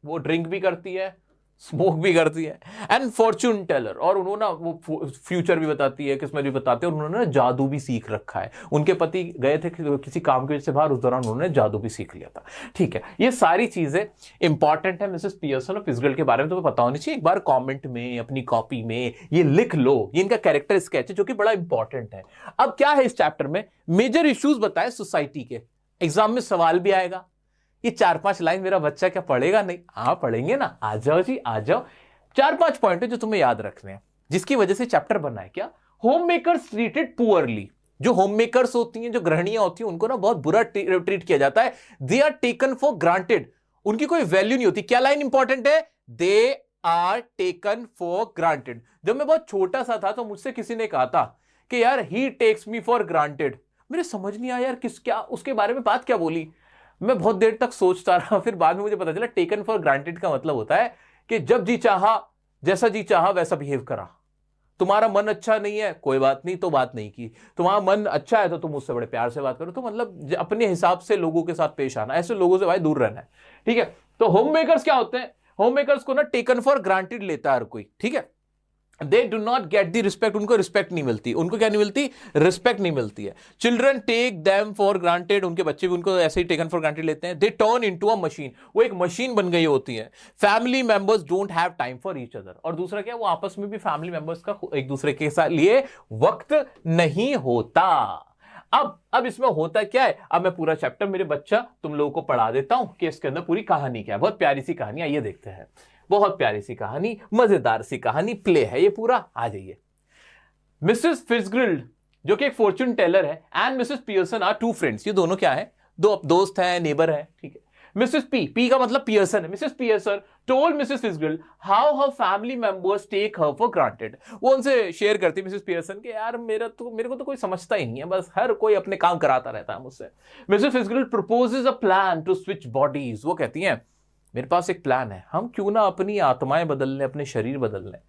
वो ड्रिंक भी करती है, स्मोक भी करती है. एंड फॉर्चून टेलर, और उन्होंने वो फ्यूचर भी बताती है, किस्मत भी बताती है, और उन्होंने जादू भी सीख रखा है. उनके पति गए थे किसी काम की वजह से बाहर, उस दौरान उन्होंने जादू भी सीख लिया था. ठीक है, ये सारी चीजें इंपॉर्टेंट है मिसेस पियर्सन और फिट्जगिल्ड के बारे में, तो पता होनी चाहिए. एक बार कमेंट में, अपनी कॉपी में ये लिख लो, ये इनका कैरेक्टर स्केच है जो कि बड़ा इंपॉर्टेंट है. अब क्या है इस चैप्टर में? मेजर इश्यूज बताए सोसाइटी के. एग्जाम में सवाल भी आएगा। ये 4-5 लाइन मेरा बच्चा क्या पढ़ेगा? नहीं, हाँ पढ़ेंगे ना, आ जाओ जी आ जाओ। 4-5 पॉइंट है जो तुम्हें याद रखने हैं, जिसकी वजह से चैप्टर बनना है। क्या? Home makers treated poorly. जो होम मेकर्स होती हैं, जो गृहिणियां होती हैं, उनको ना बहुत बुरा ट्रीट किया जाता है। They are taken for granted, उनकी कोई वैल्यू नहीं होती। क्या लाइन इंपॉर्टेंट है? They are taken for granted. जब मैं बहुत छोटा सा था तो मुझसे किसी ने कहा था कि यार ही टेक्स मी फॉर ग्रांटेड। मेरे समझ नहीं आया यार क्या उसके बारे में बात क्या बोली। मैं बहुत देर तक सोचता रहा, फिर बाद में मुझे पता चला टेकन फॉर ग्रांटेड का मतलब होता है कि जब जी चाहा, जैसा जी चाहा वैसा बिहेव करा। तुम्हारा मन अच्छा नहीं है, कोई बात नहीं, तो बात नहीं की। तुम्हारा मन अच्छा है तो तुम मुझसे बड़े प्यार से बात करो। तो मतलब अपने हिसाब से लोगों के साथ पेश आना, ऐसे लोगों से भाई दूर रहना है, ठीक है। तो होम मेकर्स क्या होते हैं? होम मेकर्स को ना टेकन फॉर ग्रांटेड लेता है हर कोई, ठीक है। दे do not gate the respect, उनको रिस्पेक्ट नहीं मिलती। उनको क्या नहीं मिलती? रिस्पेक्ट नहीं मिलती है। Children take them for granted, उनके बच्चे भी उनको ऐसे ही टेकन फॉर ग्रांटेड लेते हैं। They turn into a machine, वो एक मशीन बन गई होती है। Family members don't have time for each other, और दूसरा क्या, वो आपस में भी फैमिली मेंबर्स का एक दूसरे के साथ लिए वक्त नहीं होता। अब इसमें होता क्या है, अब मैं पूरा चैप्टर मेरे बच्चा तुम लोगों को पढ़ा देता हूं कि इसके अंदर पूरी कहानी क्या है। बहुत प्यारी सी कहानी, आइए देखते हैं। बहुत प्यारी सी कहानी, मजेदार सी कहानी, प्ले है ये पूरा, आ जाइए। मिसेस फिट्जगेराल्ड जो कि एक फॉर्च्यून टेलर है, and Mrs Pearson are two friends. ये दोनों क्या है? दो दोस्त हैं, नेबर है, ठीक है। मिसेस पी का मतलब पियर्सन है। Mrs Pearson told Mrs Fitzgerald how her family members take her for granted. वो उनसे शेयर करती मिसेस पियर्सन के यार मेरे को तो कोई समझता ही नहीं है, बस हर कोई अपने काम कराता रहता है मुझसे। Mrs Fitzgerald proposes a plan to switch bodies. वो कहती हैं मेरे पास एक प्लान है, हम क्यों ना अपनी आत्माएं बदल लें, अपने शरीर बदल लें।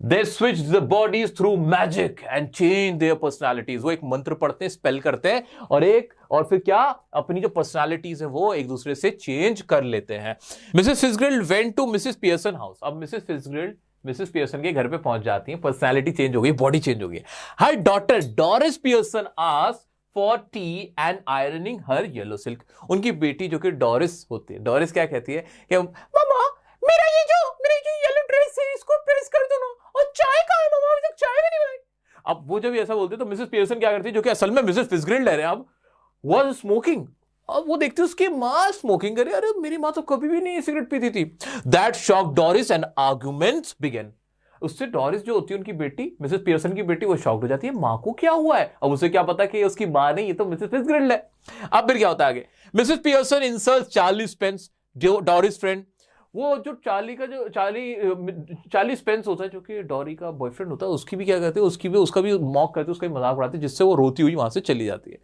They switch the bodies through magic and change their personalities. वो एक मंत्र पढ़ते हैं, स्पेल करते हैं, और फिर क्या, अपनी जो पर्सनालिटीज है वो एक दूसरे से चेंज कर लेते हैं। Mrs Fitzgerald went to Mrs Pearson house. अब मिसेस फिट्जगेराल्ड मिसेस पियर्सन के घर पे पहुंच जाती है, पर्सनालिटी चेंज हो गई, बॉडी चेंज हो गई। Her daughter Doris Pearson asked for tea and ironing her yellow silk. उनकी बेटी जो कि डोरिस होती है, डोरिस क्या कहती है कि मम्मा मेरी जो येलो ड्रेस है इसको प्रेस कर दो ना, और चाय कहाँ है मम्मा, अभी तक चाय भी नहीं बनाई। अब वो जब ऐसा बोलते तो मिसेस पियर्सन क्या करती है, जो कि असल में मिसेस फिट्जगेराल्ड है, अब वाज स्मोकिंग। अब वो देखती है उसकी माँ स्मोकिंग करे, अरे मेरी माँ तो कभी भी नहीं सिगरेट पीती थी। That shock Doris and arguments begin. उससे डोरिस जो होती है उनकी बेटी, मिसेस पियर्सन की बेटी, वो शॉक्ड हो जाती है, माँ को क्या हुआ है। अब उसे क्या पता कि उसकी माँ नहीं, ये तो मिसेस फिट्जगेराल्ड है। अब फिर क्या होता है आगे, Mrs Pearson insults Charlie Spence, Doris friend. वो जो चार्ली स्पेंस होता है, जो कि डोरी का बॉयफ्रेंड होता है, उसकी भी क्या कहते हैं, उसका भी मॉक करते हैं, उसका भी मजाक उड़ाते हैं, जिससे वो रोती हुई वहां से चली जाती है।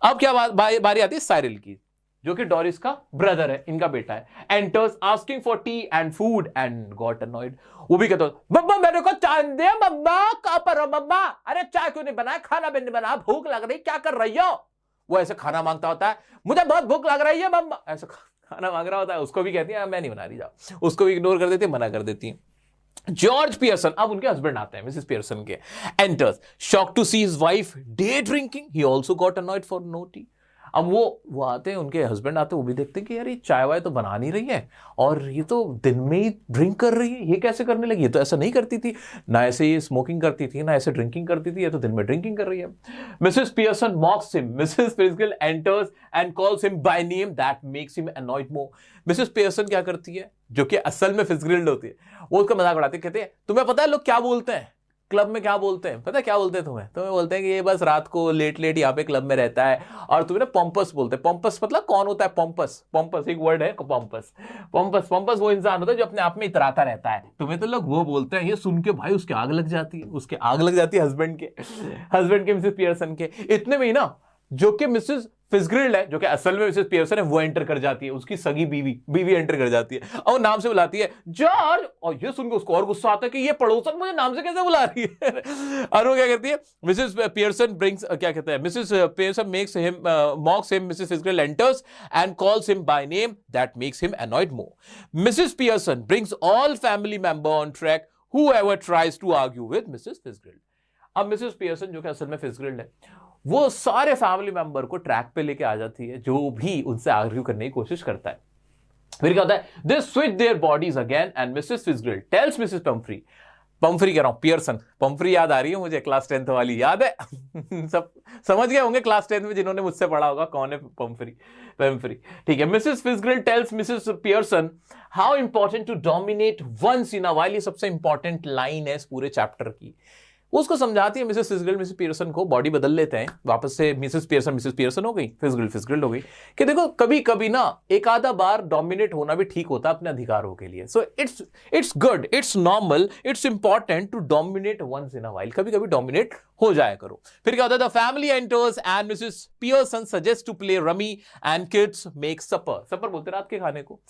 अब क्या बारी आती है साइरिल की, जो कि डोरिस का ब्रदर है, इनका बेटा है। Enters asking for tea and food and got annoyed. वो भी कहता है मम्मा मेरे को चाय दे, मम्मा कहां पर हो मम्मा, अरे चाय क्यों नहीं बनाया, खाना भी नहीं बना, भूख लग रही, क्या कर रही हो। वो ऐसे खाना मांगता होता है, मुझे बहुत भूख लग रही है मम्मा, ऐसा खाना मांग रहा होता है। उसको भी कहती है मैं नहीं बना रही, जाओ। उसको भी इग्नोर कर देती है, मना कर देती है। जॉर्ज पियर्सन, अब उनके हस्बैंड आते हैं मिसेस पियर्सन के, enters shocked to see his wife day drinking, he also got annoyed for no tea. अब वो आते हैं, उनके हस्बैंड आते हैं, वो भी देखते हैं कि यार ये चाय वाय तो बना नहीं रही है, और ये तो दिन में ही ड्रिंक कर रही है, ये कैसे करने लगी, ये तो ऐसा नहीं करती थी ना, ऐसे ये स्मोकिंग करती थी ना ऐसे ड्रिंकिंग करती थी, ये तो दिन में ड्रिंकिंग कर रही है। Mrs Pearson मॉक्स him, Mrs Fitzgerald enters and calls him by name, that makes him annoyed more. Mrs Pearson क्या करती है, जो कि असल में फिट्जगेराल्ड होती है, वो उसका मजाक उड़ाती है, कहते हैं तुम्हें पता है लोग क्या बोलते हैं क्लब में, क्या बोलते हैं पता है, क्या बोलते हैं तुम्हें बोलते हैं कि ये बस रात को लेट यहाँ पे क्लब में रहता है, और तुम्हें ना पॉम्पस बोलते हैं। पॉम्पस मतलब कौन होता है, पॉम्पस एक वर्ड है, पॉम्पस वो इंसान होता है जो अपने आप में इतराता रहता है, तुम्हें तो लोग वो बोलते हैं। ये सुन के भाई उसके आग लग जाती है, हस्बैंड के मिसेस पियर्सन के। इतने में ही ना जो कि मिसेस फिट्जगेराल्ड है, जो कि असल में मिसेस पियर्सन है, वो एंटर कर जाती है, उसकी सगी बीवी एंटर कर जाती है, और नाम से बुलाती है जॉर्ज। और ये सुनकर उसको और गुस्सा आता है कि ये पड़ोसन मुझे नाम से कैसे बुला रही है। और वो क्या करती है, मिसेस पियर्सन ब्रिंग्स, क्या कहते हैं, Mrs Pearson makes him mocks him, Mrs Fitzgerald enters and calls him by name, that makes him annoyed more. Mrs Pearson brings all family member on track whoever tries to argue with Mrs Fitzgerald. अब Mrs Pearson जो कि असल में Fitzgerald है, वो सारे family member को track पे लेके आ जाती है, जो भी उनसे आर्ग्यू करने की कोशिश करता है। फिर क्या होता है, they switch their bodies again and Mrs Fitzgerald tells Mrs Pumphrey कह रहा हूं, पियर्सन, पम्फ्री याद आ रही है मुझे, क्लास 10th वाली याद है। सब समझ गए होंगे क्लास 10 में जिन्होंने मुझसे पढ़ा होगा कौन है पेम्फ्री। ठीक है, मिसेस फिजग्रिल tells Mrs Pearson how important to dominate once in a while. ये सबसे इंपॉर्टेंट लाइन है इस पूरे चैप्टर की। उसको समझाती है मिसेस फिजग्रिल मिसेस पियर्सन को, बॉडी बदल लेते हैं वापस से, मिसेस पियर्सन हो गई, फिजग्रिल हो गई, कि देखो कभी कभी ना एक आधा बार डोमिनेट होना भी ठीक होता है अपने अधिकारों के लिए। So it's good, it's normal, it's important to dominate once in a while, कभी कभी डोमिनेट हो जाया करो। फिर क्या होता है, the family enters and Mrs Pearson suggest to play rummy and kids make supper. Supper बोलते रात के खाने को।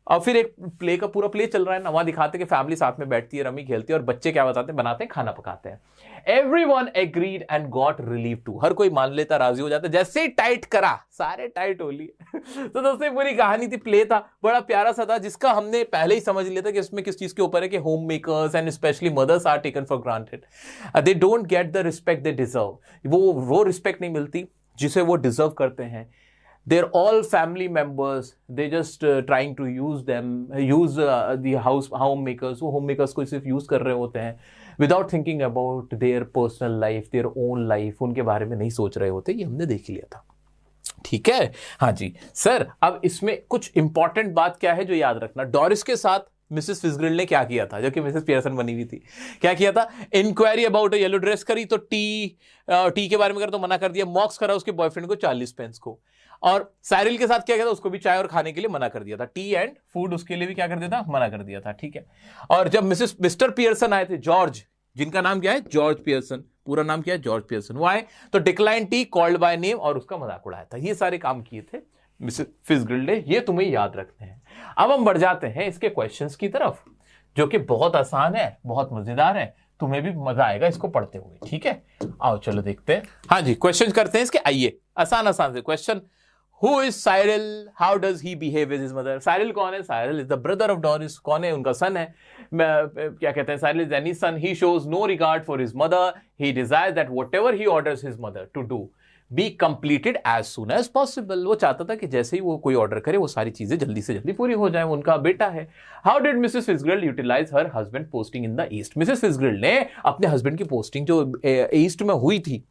और फिर एक प्ले का पूरा प्ले चल रहा है ना, वहां दिखाते कि फैमिली साथ में बैठती है, रमी खेलती है और बच्चे क्या बनाते हैं, खाना पकाते हैं। Everyone agreed and got relief too. हर कोई मान लेता, राजी हो जाता। जैसे ही टाइट करा, सारे टाइट हो लिए। तो दोस्तों पूरी कहानी थी, प्ले था, बड़ा प्यारा सा था, जिसका हमने पहले ही समझ लिया था कि इसमें किस चीज के ऊपर है कि home makers and specially mothers are taken for granted. They don't get the respect they deserve. वो रिस्पेक्ट नहीं मिलती जिसे वो डिजर्व करते हैं। They're all family members. They just trying to use the homemakers. वो homemakers को सिर्फ use कर रहे होते हैं without thinking about their personal life, their own life. उनके बारे में नहीं सोच रहे होते। ये हमने देख लिया था। ठीक है, हाँ जी सर। अब इसमें कुछ इंपॉर्टेंट बात क्या है जो याद रखना, डोरिस के साथ मिसेस फिजग्रिल ने क्या किया था, जो कि मिसेस पियर्सन बनी हुई थी। क्या किया था, इंक्वायरी अबाउट येलो ड्रेस करी तो टी के बारे में कर तो मना कर दिया, मॉक्स करा उसके बॉयफ्रेंड को 40 पेंस को। और साइरिल के साथ क्या किया था, उसको भी चाय और खाने के लिए मना कर दिया था, टी एंड फूड उसके लिए भी क्या कर दिया था, मना कर दिया था। ठीक है, और जब मिस्टर पियर्सन आए थे, जॉर्ज, जिनका नाम क्या है, जॉर्ज पियर्सन, पूरा नाम क्या है, जॉर्ज पियर्सन, वो आए तो decline T, called by name और उसका मजाक उड़ाया था। ये सारे काम किए थे मिसेस फिजग्रिल ने, ये तुम्हें याद रखने हैं। अब हम बढ़ जाते हैं इसके क्वेश्चंस की तरफ, जो कि बहुत आसान है, बहुत मजेदार है, तुम्हें भी मजा आएगा इसको पढ़ते हुए। ठीक है, आओ चलो देखते हैं। हाँ जी, क्वेश्चन करते हैं इसके। आइए आसान से question. Who is Cyril? How does he behave with his mother? Cyril कौन है? Cyril is the brother of Doris. कौन है? उनका सन है। क्या कहते हैं, Cyril is any son. He shows no regard for his mother. He desires that whatever he orders his mother to do be completed as soon as possible. वो चाहता था कि जैसे ही वो कोई ऑर्डर करे वो सारी चीजें जल्दी से जल्दी पूरी हो जाए। उनका बेटा है। How did Mrs. Fitzgerald utilize her husband posting in the East? Mrs. Fitzgerald ने अपने हस्बैंड की पोस्टिंग जो ईस्ट में हुई थी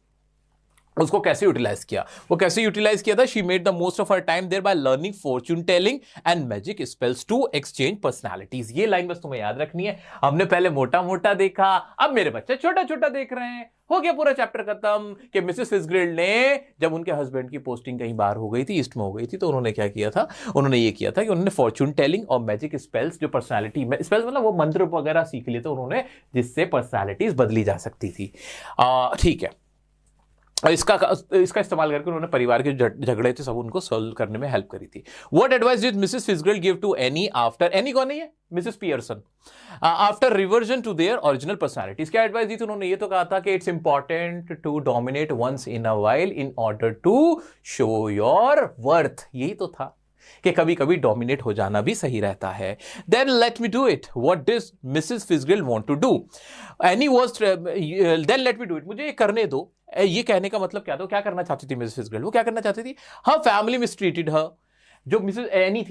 उसको कैसे यूटिलाइज किया, वो कैसे यूटिलाइज किया था, she made the most of her time there by learning fortune telling and magic spells to exchange personalities. ये लाइन बस तुम्हें याद रखनी है। हमने पहले मोटा मोटा देखा, अब मेरे बच्चे छोटा छोटा देख रहे हैं। हो गया पूरा चैप्टर खत्म कि मिसेस फिजग्रिल ने जब उनके हस्बैंड की पोस्टिंग कहीं बाहर हो गई थी, ईस्ट में हो गई थी, तो उन्होंने क्या किया था, उन्होंने ये किया था कि उन्होंने फॉर्च्यून टेलिंग और मैजिक स्पेल्स, जो पर्सनालिटी स्पेल्स मतलब वो मंत्र वगैरह सीख लिए थे उन्होंने, जिससे पर्सनालिटीज बदली जा सकती थी। ठीक है, इसका इस्तेमाल करके उन्होंने परिवार के झगड़े थे सब उनको सॉल्व करने में हेल्प करी थी। व्हाट एडवाइस डिड मिसेस फिजग्रिल give to Annie after, Annie कौन है, Mrs Pearson, after reversion to their original personalities? क्या एडवाइस दी थी उन्होंने? ये तो कहा था कि it's important to dominate once in a while in order to show your worth. यही तो था कि कभी कभी डोमिनेट हो जाना भी सही रहता है। Then let me do it, what does Mrs फिजग्रिल want to do, Annie was then let me do it, मुझे ये करने दो। ये कहने का मतलब क्या था, क्या करना चाहती थी मिसेस फिजग्रिल, वो क्या करना चाहती थी, हर फैमिली मिसट्रीटेड हर। जो मिसेस एनी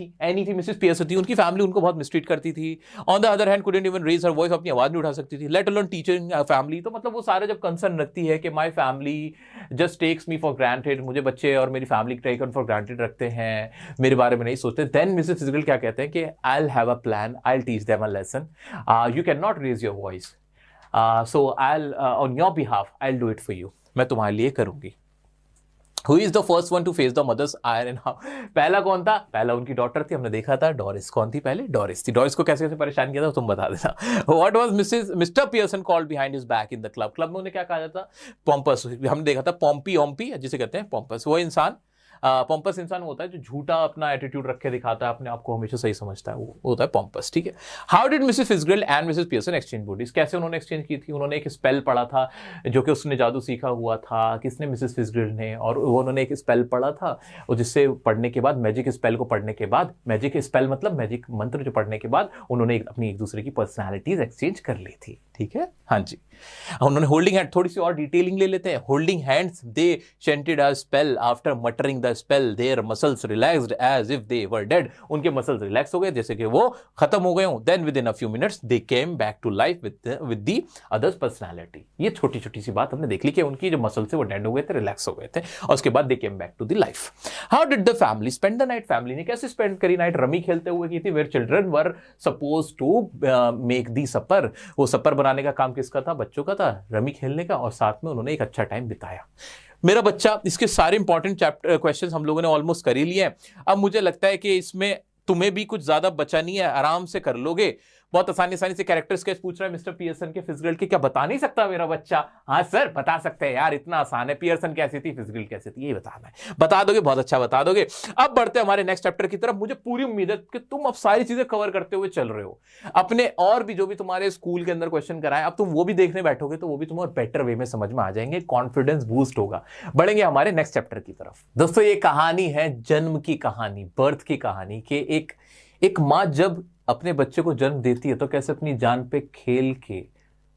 थी मिसेस पियर्सन थी, उनकी फैमिली उनको बहुत मिसट्रीट करती थी। On the other hand couldn't even raise her voice, अपनी आवाज नहीं उठा सकती थी। लेट अलोन टीचिंग फैमिली, तो मतलब वो सारे जब कंसर्न रखती है कि my family just takes me for granted, मुझे बच्चे और मेरी फैमिली टेकन फॉर ग्रांटेड रखते हैं, मेरे बारे में नहीं सोचते। देन मिसेस फिजग्रिल क्या कहते हैं कि I will have a plan, I will teach them a lesson, you can not raise your voice, so I will on your behalf I will do it for you, मैं तुम्हारे लिए करूंगी। Who is the first one to face the mother's iron house? पहला कौन था? पहला उनकी daughter थी, हमने देखा था। डोरिस कौन थी पहले? डोरिस थी। डोरिस को कैसे कैसे परेशान किया था तुम बता देना। What was mister Pearson called behind his back in the club? Club में उन्हें क्या कहा जाता? पॉम्पस। हमने देखा था पॉम्पी ओम्पी जिसे कहते हैं पॉम्पस। वो इंसान पॉम्पस इंसान होता है जो झूठा अपना एटीट्यूड रख के दिखाता है, अपने आप को हमेशा सही समझता है, वो होता है पॉम्पस। ठीक है। हाउ डिड मिसेस फिजग्रिल and Mrs Pearson exchange bodies? कैसे उन्होंने एक्सचेंज की थी? उन्होंने एक स्पेल पढ़ा था जो कि उसने जादू सीखा हुआ था। किसने? मिसेस फिजग्रिल ने। और उन्होंने एक स्पेल पढ़ा था और जिससे पढ़ने के बाद, मैजिक स्पेल को पढ़ने के बाद, मैजिक स्पेल मतलब मैजिक मंत्र जो पढ़ने के बाद उन्होंने अपनी एक दूसरे की पर्सनैलिटीज एक्सचेंज कर ली थी। ठीक है, हाँ जी। उन्होंने होल्डिंग हैंड, थोड़ी सी और डिटेलिंग ले लेते हैं। Holding hands they chanted a spell after muttering the spell their muscles relaxed as if they were dead, उनके मसल्स रिलैक्स हो गए जैसे कि वो खत्म हो गए हों। Then within a few minutes they came back to life with the others personality. ये छोटी छोटी सी बात हमने देख ली कि उनकी जो मसल्स थे वो डेड हो गए थे, रिलैक्स हो गए थे, और उसके बाद they came back to the life. How did the family spend the night, family ने कैसे स्पेंड करी नाइट? रमी खेलते हुए की थी। Where children were suppose to make the supper, वो सपर बनाने का काम किसका था? बच्चों का था, रमी खेलने का, और साथ में उन्होंने एक अच्छा टाइम बिताया। मेरा बच्चा, इसके सारे इंपॉर्टेंट चैप्टर क्वेश्चंस हम लोगों ने ऑलमोस्ट कर ही लिए हैं। अब मुझे लगता है कि इसमें तुम्हें भी कुछ ज्यादा बचा नहीं है, आराम से कर लोगे। बहुत आसानी से कैरेक्टर स्केच पूछ रहा है मिस्टर पियर्सन के फिजगल के, क्या बता नहीं सकता मेरा बच्चा? हाँ सर बता सकते हैं यार, इतना आसान है, पियर्सन कैसी थी, फिजगल कैसी थी, यही बताना है। बता दोगे, बहुत अच्छा बता दोगे। अब बढ़ते हैं हमारे नेक्स्ट चैप्टर की तरफ। मुझे पूरी उम्मीद है कि तुम अब सारी चीजें कवर करते हुए चल रहे हो। अपने और भी जो भी तुम्हारे स्कूल के अंदर क्वेश्चन कराए, अब तुम वो भी देखने बैठोगे तो वो भी तुम्हें बेटर वे में समझ में आ जाएंगे, कॉन्फिडेंस बूस्ट होगा। बढ़ेंगे हमारे नेक्स्ट चैप्टर की तरफ। दोस्तों ये कहानी है जन्म की कहानी, बर्थ की कहानी, कि एक माँ जब अपने बच्चे को जन्म देती है तो कैसे अपनी जान पे खेल के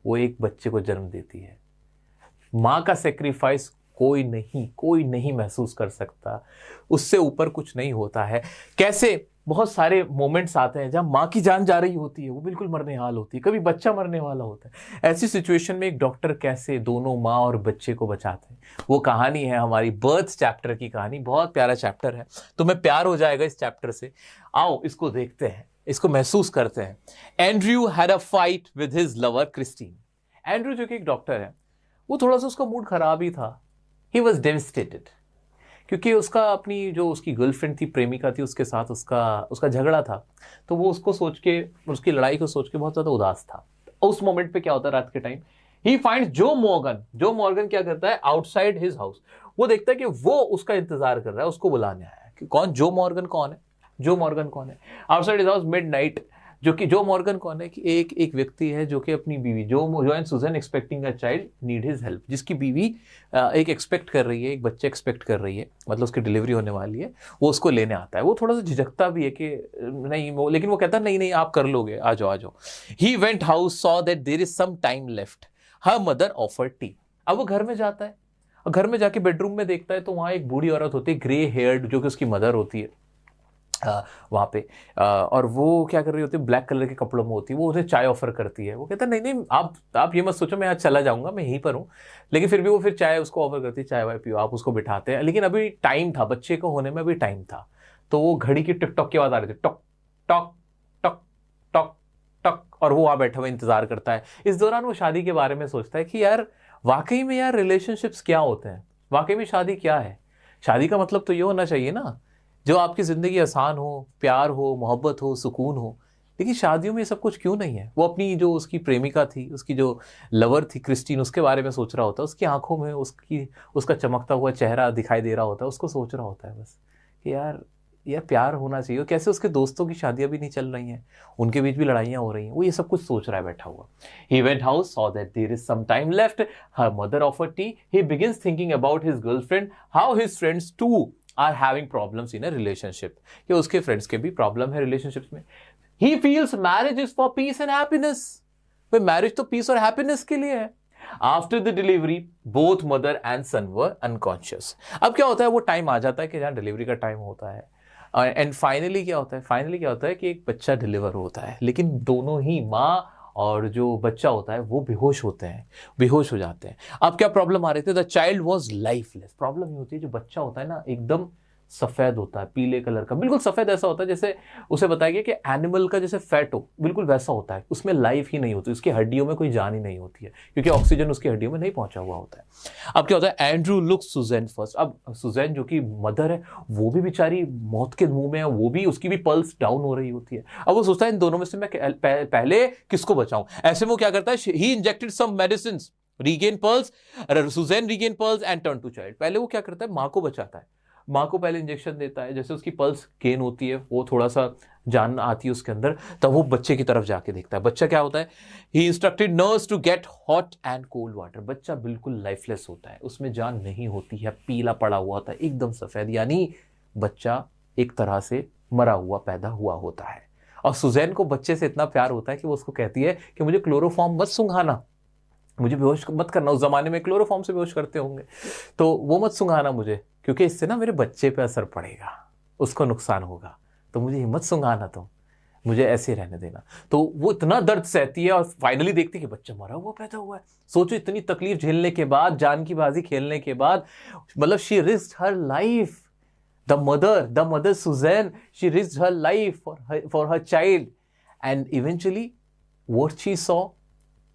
वो एक बच्चे को जन्म देती है। माँ का सेक्रीफाइस कोई नहीं महसूस कर सकता, उससे ऊपर कुछ नहीं होता है। कैसे बहुत सारे मोमेंट्स आते हैं जहां माँ की जान जा रही होती है, वो बिल्कुल मरने हाल होती है, कभी बच्चा मरने वाला होता है। ऐसी सिचुएशन में एक डॉक्टर कैसे दोनों माँ और बच्चे को बचाते हैं, वो कहानी है हमारी बर्थ चैप्टर की कहानी। बहुत प्यारा चैप्टर है, तुम्हें प्यार हो जाएगा इस चैप्टर से। आओ इसको देखते हैं, इसको महसूस करते हैं। Andrew had a fight with his lover Christine. Andrew जो कि एक डॉक्टर है, वो थोड़ा सा उसका मूड खराब ही था। ही वॉज डेविस्टेटेड, क्योंकि उसका अपनी जो उसकी गर्लफ्रेंड थी, प्रेमिका थी, उसके साथ उसका झगड़ा था। तो वो उसको सोच के, उसकी लड़ाई को सोच के बहुत ज्यादा उदास था। उस मोमेंट पे क्या होता है रात के टाइम, ही फाइंड्स जो मॉर्गन। जो मॉर्गन क्या करता है, आउटसाइड हिज हाउस, वो देखता है कि वो उसका इंतजार कर रहा है, उसको बुलाने आया है। कि कौन? जो मॉर्गन कौन है? जो मॉर्गन कौन है? Outside his house midnight. जो मॉर्गन कौन है? कि एक व्यक्ति है जो कि अपनी बीवी Joe and Susan expecting a child need his help, जिसकी बीवी एक एक्सपेक्ट कर रही है, एक बच्चे एक्सपेक्ट कर रही है, मतलब उसकी डिलीवरी होने वाली है। वो उसको लेने आता है। वो थोड़ा सा झिझकता भी है कि नहीं वो, लेकिन वो कहता है नहीं आप कर लोगे, आ जाओ। He went house, saw that there is some time left, her mother offer tea. अब वो घर में जाता है, और घर में जाके बेडरूम में देखता है तो वहां एक बूढ़ी औरत होती है, ग्रे हेयर्ड, जो कि उसकी मदर होती है वहां पे। और वो क्या कर रही होती है, ब्लैक कलर के कपड़ों में होती है। वो उसे चाय ऑफर करती है। वो कहता है नहीं आप ये मत सोचो मैं आज चला जाऊंगा, मैं यहीं पर हूँ। लेकिन फिर भी वो फिर चाय उसको ऑफर करती है, चाय वाय पियो। आप उसको बिठाते हैं, लेकिन अभी टाइम था, बच्चे को होने में अभी टाइम था। तो वो घड़ी की टिक टॉक की आवाज आ रही थी, talk talk talk talk talk, और वो वहां बैठा हुआ इंतजार करता है। इस दौरान वो शादी के बारे में सोचता है कि यार वाकई में यार रिलेशनशिप्स क्या होते हैं, वाकई में शादी क्या है। शादी का मतलब तो ये होना चाहिए ना, जो आपकी जिंदगी आसान हो, प्यार हो, मोहब्बत हो, सुकून हो। लेकिन शादियों में ये सब कुछ क्यों नहीं है? वो अपनी जो उसकी प्रेमिका थी, उसकी जो लवर थी क्रिस्टीन, उसके बारे में सोच रहा होता है। उसकी आंखों में उसका चमकता हुआ चेहरा दिखाई दे रहा होता है। उसको सोच रहा होता है बस कि यार प्यार होना चाहिए। कैसे उसके दोस्तों की शादियां भी नहीं चल रही हैं, उनके बीच भी लड़ाइयां हो रही हैं। वो ये सब कुछ सोच रहा है बैठा हुआ। He went house, saw that there is some time left. Her mother offered tea. He begins thinking about his girlfriend, how his friends too are having problems in a relationship. कि उसके फ्रेंड्स के भी problem है relationships में। He feels marriage is for peace and happiness. भाई marriage तो piece और happiness के लिए है। After the delivery, both mother and son were unconscious. अब क्या होता है, वो टाइम आ जाता है कि जहाँ डिलीवरी का टाइम होता है। एंड फाइनली क्या होता है कि एक बच्चा डिलीवर होता है, लेकिन दोनों ही माँ और जो बच्चा होता है वो बेहोश हो जाते हैं। अब क्या प्रॉब्लम आ रही थी? The child was lifeless. Problem ये होती है, जो बच्चा होता है ना एकदम सफेद होता है, पीले कलर का, बिल्कुल सफेद ऐसा होता है जैसे उसे बताया गया कि एनिमल का जैसे फैट हो, बिल्कुल वैसा होता है। उसमें लाइफ ही नहीं होती, उसकी हड्डियों में कोई जान ही नहीं होती है, क्योंकि ऑक्सीजन उसकी हड्डियों में नहीं पहुंचा हुआ होता है। अब क्या होता है, एंड्रू लुक्स सुजैन फर्स्ट। अब सुजैन जो कि मदर है, वो भी बेचारी मौत के मुंह में है, वो भी, उसकी भी पल्स डाउन हो रही होती है। अब वो सोचता है इन दोनों में से मैं पहले किसको बचाऊं। ऐसे में वो क्या करता है, he injected some medicine, regain pulse, Susan regain pulse and turn to child. पहले वो क्या करता है, माँ को बचाता है, माँ को पहले इंजेक्शन देता है। जैसे उसकी पल्स गेन होती है, वो थोड़ा सा जान आती है उसके अंदर, तब वो बच्चे की तरफ जाके देखता है। बच्चा क्या होता है, he instructed nurse to get hot and cold water. बच्चा बिल्कुल लाइफलेस होता है, उसमें जान नहीं होती है, पीला पड़ा हुआ होता है, एकदम सफेद, यानी बच्चा एक तरह से मरा हुआ पैदा हुआ होता है। और सुजैन को बच्चे से इतना प्यार होता है कि वो उसको कहती है कि मुझे क्लोरोफॉर्म मत सुंघाना, मुझे बेहोश मत करना। उस जमाने में क्लोरोफॉर्म से बेहोश करते होंगे, तो वो मत सुंघाना मुझे, क्योंकि इससे ना मेरे बच्चे पे असर पड़ेगा, उसको नुकसान होगा, तो मुझे हिम्मत सुंगाना, तुम मुझे ऐसे रहने देना। तो वो इतना दर्द सहती है और फाइनली देखती है कि बच्चा मरा हुआ पैदा हुआ है। सोचो इतनी तकलीफ झेलने के बाद, जान की बाजी खेलने के बाद, मतलब she risked her life, the mother Suzanne, she risked her life for her child, and eventually what she saw,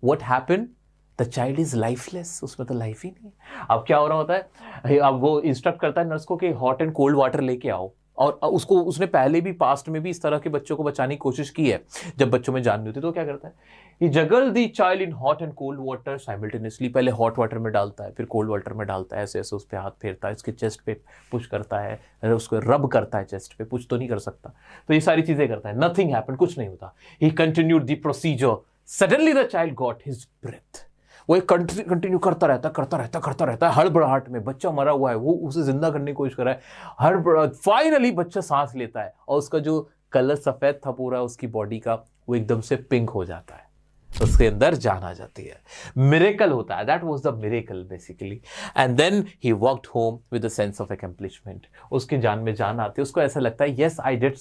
what happened, the child is lifeless, उसमें तो लाइफ ही नहीं है। अब क्या हो रहा होता है, अब वो इंस्ट्रक्ट करता है नर्स को कि हॉट एंड कोल्ड वाटर लेके आओ, और उसने पहले भी पास्ट में भी इस तरह के बच्चों को बचाने की कोशिश की है। जब बच्चों में जान नहीं होती तो क्या करता है, he juggled the child in hot and cold water simultaneously. पहले हॉट वाटर में डालता है, फिर कोल्ड वाटर में डालता है, ऐसे ऐसे उस पर हाथ फेरता है, इसके चेस्ट पे पुश करता है, उसको रब करता है चेस्ट पे, पुश तो नहीं कर सकता, तो ये सारी चीजें करता है। नथिंग हैपेंड, कुछ नहीं होता। He continued the procedure, suddenly the child got his breath. वो एक कंटिन्यू करता रहता है हड़बड़ाहट में, बच्चा मरा हुआ है, वो उसे जिंदा करने की कोशिश कर रहा है, हड़बड़ा, फाइनली बच्चा सांस लेता है और उसका जो कलर सफेद था पूरा उसकी बॉडी का, वो एकदम से पिंक हो जाता है, उसके अंदर जान आ जाती है। मिरेकल होता है, that was the miracle basically. And then he walked home with a sense of accomplishment. उसकी जान में जान आती है, उसको ऐसा लगता है yes I did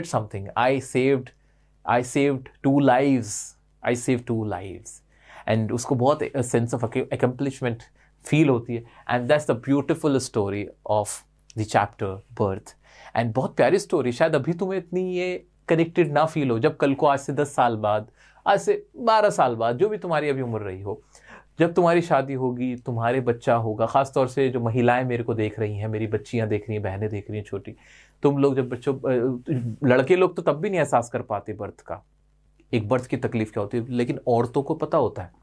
something, I saved two lives, and उसको बहुत सेंस ऑफ अकम्प्लिशमेंट फील होती है। And that's the beautiful story of the chapter birth. And बहुत प्यारी स्टोरी, शायद अभी तुम्हें इतनी ये कनेक्टेड ना फील हो, जब कल को आज से 10 साल बाद, आज से 12 साल बाद, जो भी तुम्हारी अभी उम्र रही हो, जब तुम्हारी शादी होगी, तुम्हारे बच्चा होगा, खासतौर से जो महिलाएं मेरे को देख रही हैं, मेरी बच्चियां देख रही हैं, बहनें देख रही हैं छोटी, तुम लोग जब बच्चों, लड़के लोग तो तब भी नहीं एहसास कर पाते बर्थ का, एक बर्थ की तकलीफ क्या होती है, लेकिन औरतों को पता होता है।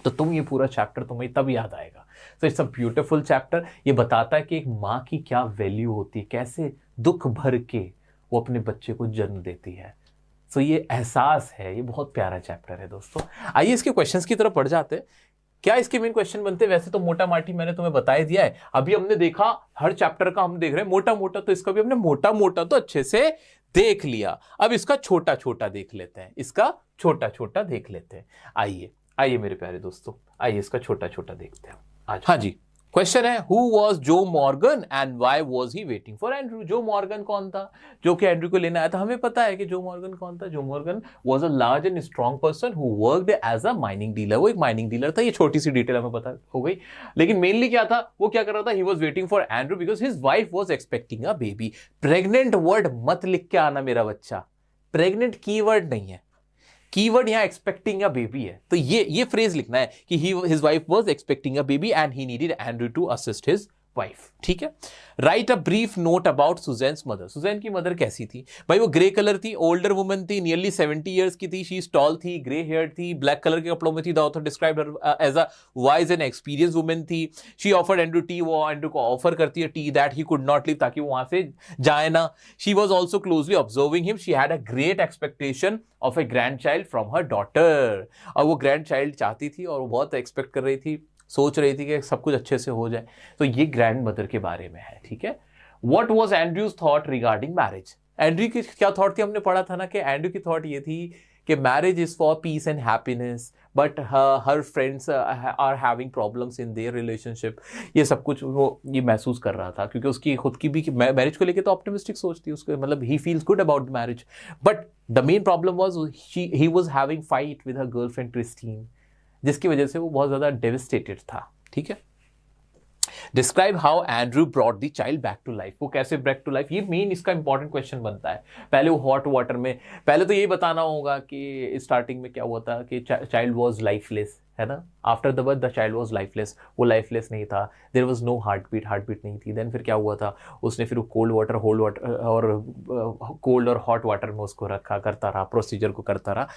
तो तुम ये पूरा चैप्टर तुम्हें तब याद आएगा। तो इट्स अ ब्यूटीफुल चैप्टर। ये बताता है कि एक माँ की क्या वैल्यू होती है, कैसे दुख भर के वो अपने बच्चे को जन्म देती है। तो ये एहसास है, ये बहुत प्यारा चैप्टर है दोस्तों। आइए इसके क्वेश्चंस की तरफ बढ़ जाते हैं। क्या इसके मेन क्वेश्चन बनते हैं? वैसे तो मोटा माटी मैंने तुम्हें बता ही दिया है। अभी हमने देखा हर चैप्टर का, हम देख रहे हैं मोटा मोटा, तो इसका भी हमने मोटा मोटा तो अच्छे से देख लिया। अब इसका छोटा छोटा देख लेते हैं, इसका छोटा छोटा देख लेते हैं। आइए मेरे प्यारे दोस्तों, आइए इसका छोटा छोटा देखते हैं आज। हाँ जी, क्वेश्चन है, हु वॉज जो Morgan and why was he waiting for Andrew? जो मॉर्गन कौन था जो कि एंड्रू को लेना आया था? हमें पता है कि जो मॉर्गन कौन था। Joe Morgan was a large and strong person who worked as a mining dealer. वो एक माइनिंग डीलर था। ये छोटी सी डिटेल हमें पता हो गई, लेकिन मेनली क्या था, वो क्या कर रहा था, he was waiting for Andrew because his wife was expecting a baby. Pregnant word मत लिख के आना मेरा बच्चा, प्रेग्नेंट कीवर्ड नहीं है, कीवर्ड यहां एक्सपेक्टिंग अ बेबी है। तो ये फ्रेज लिखना है कि his wife was expecting a baby and he needed Andrew to assist his wife. ठीक है, right a brief note about Suzanne's mother. Suzanne की मदर कैसी थी भाई? वो ग्रे कलर थी, ओल्डर वुमन थी, नियरली 70 ईयर्स की थी। शी टॉल थी, ग्रे हेयर थी, ब्लैक कलर के कपड़ों में थी। The author described her as a wise and experience woman थी। शी ऑफर्ड एंड्रू टी, वो एंड्रू को ऑफर करती है T that he could not live, ताकि वो वहां से जाए ना। She was also closely observing him. She had a great expectation of A grand child from her daughter. और वो ग्रैंड चाइल्ड चाहती थी और वो बहुत एक्सपेक्ट कर रही थी, सोच रही थी कि सब कुछ अच्छे से हो जाए। तो ये ग्रैंड मदर के बारे में है। ठीक है, what was Andrews thought regarding marriage? Andrew की क्या थॉट थी? हमने पढ़ा था ना कि एंड्रू की थॉट ये थी कि marriage is for peace and happiness, but her friends are having problems in their relationship. ये सब कुछ वो ये महसूस कर रहा था, क्योंकि उसकी खुद की भी मैरिज को लेकर तो ऑप्टिमिस्टिक सोच थी उसको, मतलब he feels good about marriage. But the main problem was he was having fight with her girlfriend Christine, जिसकी वजह से वो बहुत ज्यादा डेविस्टेटेड था। ठीक है, describe how Andrew brought the child back to life. वो कैसे बैक टू लाइफ, ये मेन इसका इंपॉर्टेंट क्वेश्चन बनता है। पहले वो हॉट वाटर में, पहले तो यही बताना होगा कि स्टार्टिंग में क्या हुआ था कि चाइल्ड वॉज लाइफलेस, है ना। After the birth the child was lifeless, वो लाइफलेस नहीं था। There was no heart beat नहीं थी। देन फिर क्या हुआ था, उसने फिर कोल्ड वाटर और कोल्ड और हॉट वाटर में उसको रखा, करता रहा, प्रोसीजर को करता रहा,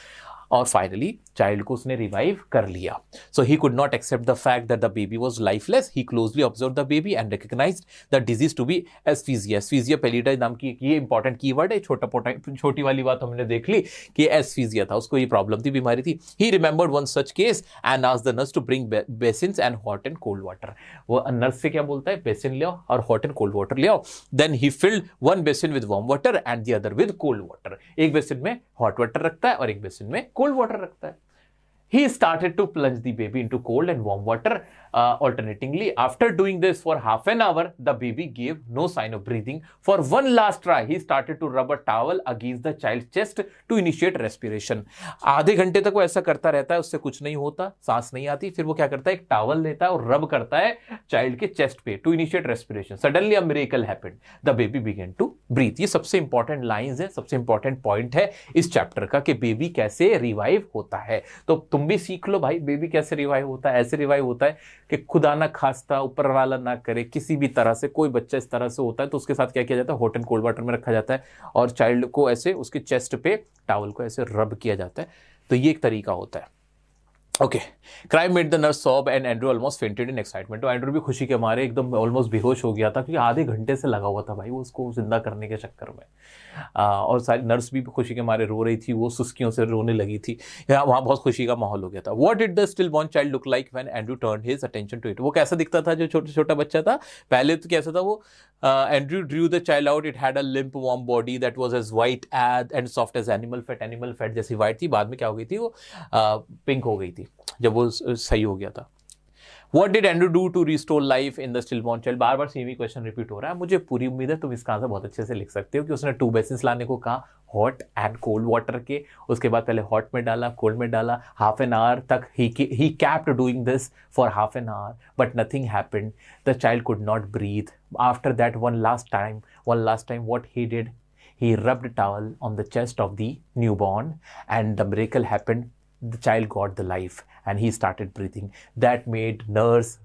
और फाइनली चाइल्ड को उसने रिवाइव कर लिया। So he could not accept the fact that the baby was lifeless. He closely observe the baby and recognized the disease to be asphyxia. Asphyxia pallida नाम की ये इंपॉर्टेंट कीवर्ड है। छोटी वाली बात हमने देख ली कि एस्फीजिया था, उसको ये प्रॉब्लम थी, बीमारी थी। He remembered one such case and asked the nurse to bring basins and hot and cold water. वो नर्स से क्या बोलता है, बेसिन ले आओ और हॉट एंड कोल्ड वाटर ले आओ। Then he filled one basin with warm water and the other with cold water. एक बेसिन में हॉट वाटर रखता है और एक बेसिन में कोल्ड वाटर रखता है। He started to plunge the baby into cold and warm water alternatingly. After doing this for half an hour, the baby gave no sign of breathing. For one last try, he started to rub a towel against the child's chest to initiate respiration. आधे घंटे तक वो ऐसा करता रहता है, उससे कुछ नहीं होता, सांस नहीं आती. फिर वो क्या करता है, एक टॉवल लेता है और रब करता है चाइल्ड के चेस्ट पे to initiate respiration. Suddenly a miracle happened, the baby began to breathe. ये सबसे इंपॉर्टेंट लाइंस है, सबसे इंपॉर्टेंट पॉइंट है इस चैप्टर का कि बेबी कैसे रिवाइव होता है. तो तुम भी सीख लो भाई, बेबी कैसे रिवाइव होता है. ऐसे रिवाइव होता है कि खुदा ना खास्ता, ऊपर वाला ना करे, किसी भी तरह से कोई बच्चा इस तरह से होता है तो उसके साथ क्या किया जाता है, हॉट एंड कोल्ड वाटर में रखा जाता है और चाइल्ड को ऐसे उसके चेस्ट पे टॉवल को ऐसे रब किया जाता है. तो ये एक तरीका होता है. Okay, cry made the nurse sob and Andrew almost fainted in excitement. तो एंड्रू भी खुशी के मारे एकदम ऑलमोस्ट बेहोश हो गया था क्योंकि आधे घंटे से लगा हुआ था भाई वो उसको जिंदा करने के चक्कर में. और सारी नर्स भी खुशी के मारे रो रही थी, वो सुस्कियों से रोने लगी थी. वहाँ बहुत खुशी का माहौल हो गया था. What did the still born child look like when Andrew turned his attention to it. वो कैसा दिखता था जो छोटा बच्चा था पहले, तो कैसा था वो. Andrew drew the child out. It had a limp warm body that was as white and soft as animal fat. Animal fat जैसी वाइट थी, बाद में क्या हो गई थी वो पिंक हो गई थी जब वो सही हो गया था. What did Andrew do to restore life in the stillborn child? Bar bar same ही क्वेश्चन रिपीट हो रहा है. मुझे पूरी उम्मीद है तुम इसका आंसर बहुत अच्छे से लिख सकते हो कि उसने 2 बेसिन्स लाने को कहा, हॉट एंड कोल्ड वाटर के. उसके बाद पहले हॉट में डाला, कोल्ड में डाला. हाफ एन आवर तक he kept doing this for half an hour, but nothing happened. The child could not breathe. After that, one last time, what he did, he rubbed a towel on the chest of the newborn, and the miracle happened. The child got the life and he started breathing. That made nurse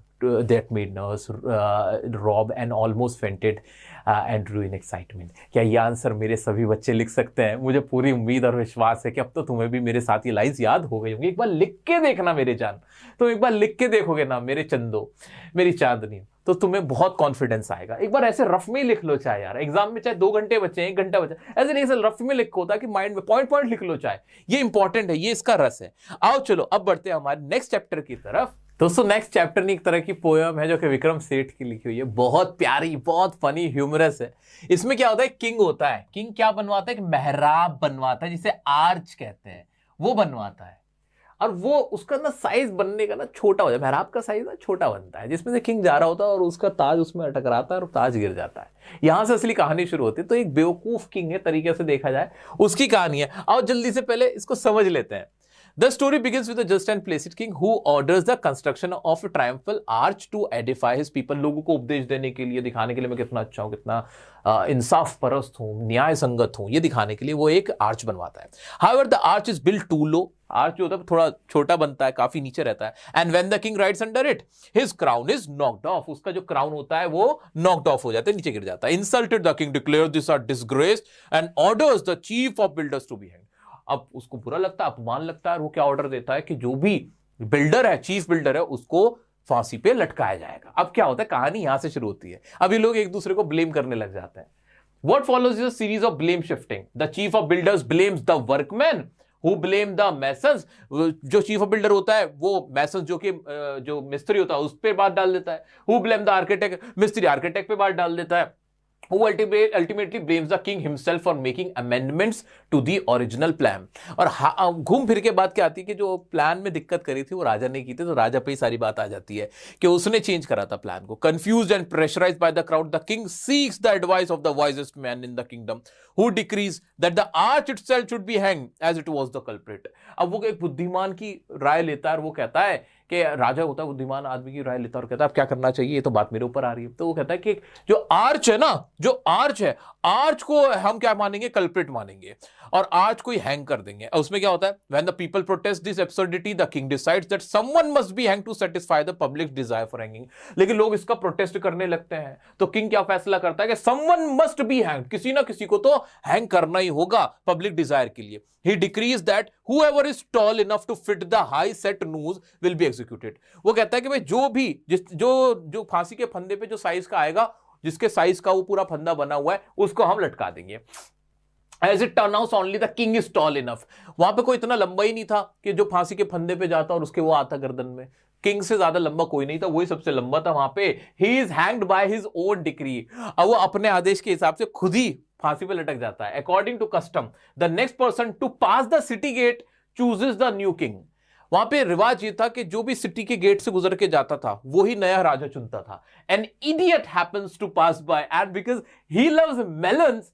Rob and almost fainted Andrew in excitement. क्या ये answer मेरे सभी बच्चे लिख सकते हैं? मुझे पूरी उम्मीद और विश्वास है कि अब तो तुम्हें भी मेरे साथ ये लाइंस याद हो गई होंगी. एक बार लिख के देखना मेरे जान, तुम एक बार लिख के देखोगे ना मेरे चंदो, मेरी चांदनी, तो तुम्हें बहुत कॉन्फिडेंस आएगा. एक बार ऐसे रफ में लिख लो, चाहे यार एग्जाम में चाहे 2 घंटे बचे, 1 घंटा बचे, ऐसे नहीं, ऐसे रफ में लिखो ताकि माइंड में पॉइंट लिख लो. चाहे ये इंपॉर्टेंट है, ये इसका रस है. आओ चलो अब बढ़ते हैं हमारे नेक्स्ट चैप्टर की तरफ. दोस्तों नेक्स्ट चैप्टर एक तरह की पोयम है जो कि विक्रम सेठ की लिखी हुई है. बहुत प्यारी, बहुत फनी, ह्यूमरस है. इसमें क्या होता है, किंग होता है. किंग क्या बनवाता है, कि मेहराब बनवाता है, जिसे आर्च कहते हैं, वो बनवाता है. और वो उसका ना साइज बनने का ना छोटा हो जाता है. मेहराब का साइज ना छोटा बनता है, जिसमें से किंग जा रहा होता है और उसका ताज उसमें टकराता है और ताज गिर जाता है. यहां से असली कहानी शुरू होती है. तो एक बेवकूफ किंग है तरीके से देखा जाए, उसकी कहानी है. आओ जल्दी से पहले इसको समझ लेते हैं. The story begins with a just and placid king who orders the construction of a triumphal arch to edify his people. लोगों को उपदेश देने के लिए, दिखाने के लिए मैं कितना अच्छा हूं, कितना इंसाफ परस्त हूं, न्याय संगत हूं, ये दिखाने के लिए वो एक आर्च बनवाता है. However, the arch is built too low. Arch जो होता है थोड़ा छोटा बनता है, काफी नीचे रहता है. And when the king rides under it, his crown is knocked off. उसका जो क्राउन होता है वो knocked off हो जाता है, नीचे गिर जाता है. Insulted, the king declares this a disgrace and orders the chief of builders to be hanged. अब उसको बुरा लगता है, अपमान लगता है, और वो क्या ऑर्डर देता है कि जो भी बिल्डर है, चीफ बिल्डर है, उसको फांसी पे लटकाया जाएगा. अब क्या होता है, कहानी यहां से शुरू होती है. अब ये लोग एक दूसरे को ब्लेम करने लग जाते हैं. What follows is a series of blame shifting. The chief of builders blames the workmen who blame the masons. जो चीफ ऑफ बिल्डर होता है वो मैसन्स जो मिस्त्री होता है उस पर बात डाल देता है. Who blame the architect, मिस्त्री आर्किटेक्ट पे बात डाल देता है. Who ultimately blames the king himself for making amendments to the original plan. और घूम फिर के बात क्या आती है कि जो प्लान में दिक्कत करी थी वो राजा ने की थी, तो राजा पे ही सारी बात आ जाती है कि उसने चेंज करा था प्लान को. Confused and pressurized by the crowd, the king seeks the advice of the wisest man in the kingdom, who decrees that the arch itself should be hanged as it was the culprit. अब वो एक बुद्धिमान की राय लेता है और वो कहता है कि राजा होता है बुद्धिमान आदमी की राय लेता है और कहता है अब क्या करना चाहिए, ये तो बात मेरे ऊपर आ रही है. तो वो कहता है कि जो आर्च है ना, जो आर्च है, आर्च को हम क्या मानेंगे, कल्प्रिट मानेंगे और आर्च को ही हैंग कर देंगे. उसमें क्या होता है, when the people protest this absurdity the king decides that someone must be hang to satisfy the public desire for hanging. लेकिन लोग इसका प्रोटेस्ट करने लगते हैं तो किंग क्या फैसला करता है कि समवन मस्ट बी हैंग, किसी ना किसी को तो हैंग करना ही होगा पब्लिक डिजायर के लिए. He decrees that whoever is tall enough to fit the high set noose will be executed. वो कहता है कि भाई जो भी जो फांसी के फंदे पे जो साइज का आएगा, जिसके साइज का वो पूरा फंदा बना हुआ है, उसको हम लटका देंगे. As it turns out, only the king is tall enough. वहां पे कोई इतना लंबा ही नहीं था कि जो फांसी के फंदे पे जाता और उसके वो आता गर्दन में. किंग से ज्यादा लंबा कोई नहीं था, वही सबसे लंबा था वहां पे. He is hanged by his own decree. अब वो अपने आदेश के हिसाब से खुद ही फांसी पे लटक जाता है. According to custom, the next person to pass the city gate chooses the new king. वहां पे रिवाज ये था कि जो भी सिटी के गेट से गुजर के जाता था वो ही नया राजा चुनता था। An idiot happens to pass by and because he loves melons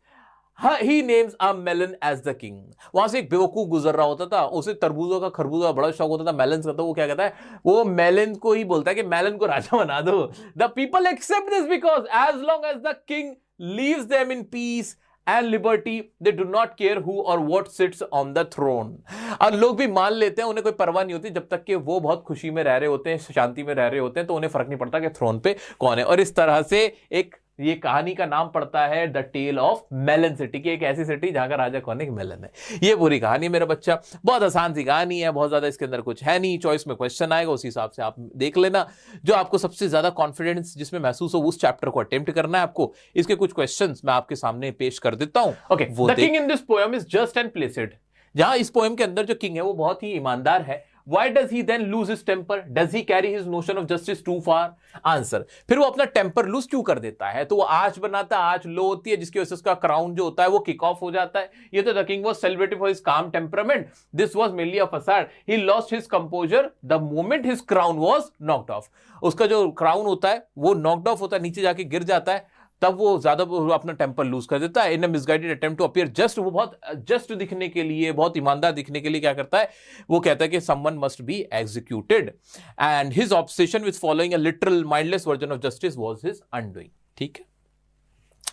he names a melon as the king। वहां से एक बेवकूफ गुजर रहा होता था, उसे तरबूजों का खरबूजा का बड़ा शौक होता था, मेलन का। तो वो क्या कहता है, वो मेलन को ही बोलता है कि मेलन को राजा बना दो। The people accept this because as long as the king leaves them in peace and liberty they do not care who और what sits on the throne. और लोग भी मान लेते हैं, उन्हें कोई परवाह नहीं होती जब तक कि वो बहुत खुशी में रह रहे होते हैं, शांति में रह रहे होते हैं, तो उन्हें फर्क नहीं पड़ता कि थ्रोन पे कौन है। और इस तरह से एक ये कहानी का नाम पड़ता है the tale of melon city की, एक ऐसी सिटी जहां का राजा कौन है, मेलन है। ये पूरी कहानी मेरा बच्चा, बहुत आसान सी कहानी है, बहुत ज्यादा इसके अंदर कुछ है नहीं। चॉइस में क्वेश्चन आएगा, उस हिसाब से आप देख लेना। जो आपको सबसे ज्यादा कॉन्फिडेंस जिसमें महसूस हो उस चैप्टर को अटेम्प्ट करना है आपको। इसके कुछ क्वेश्चंस मैं आपके सामने पेश कर देता हूं। Okay, the king in this poem is just and Placid. जहां इस पोएम के अंदर जो किंग है वो बहुत ही ईमानदार है। Why does he then lose his temper? Does he carry his notion of justice too far? Answer, फिर वो अपना टेम्पर लूज क्यों कर देता है? तो वो आंच बनाता है, आंच लो होती है, जिसकी वजह से उसका क्राउन जो होता है वो किक ऑफ हो जाता है। ये तो the king was celebrated for his calm temperament, this was mainly a facade. He lost his composer the moment his crown was knocked of. उसका जो क्राउन होता है वो नॉक्ड ऑफ होता है, नीचे जाके गिर जाता है, तब वो ज्यादा अपना टेम्पर लूज कर देता है। In a misguided attempt to appear just, वो बहुत जस्ट दिखने के लिए, बहुत ईमानदार दिखने के लिए क्या करता है, वो कहता है कि someone must be executed and his obsession with following a literal mindless version of justice was his undoing. ठीक है।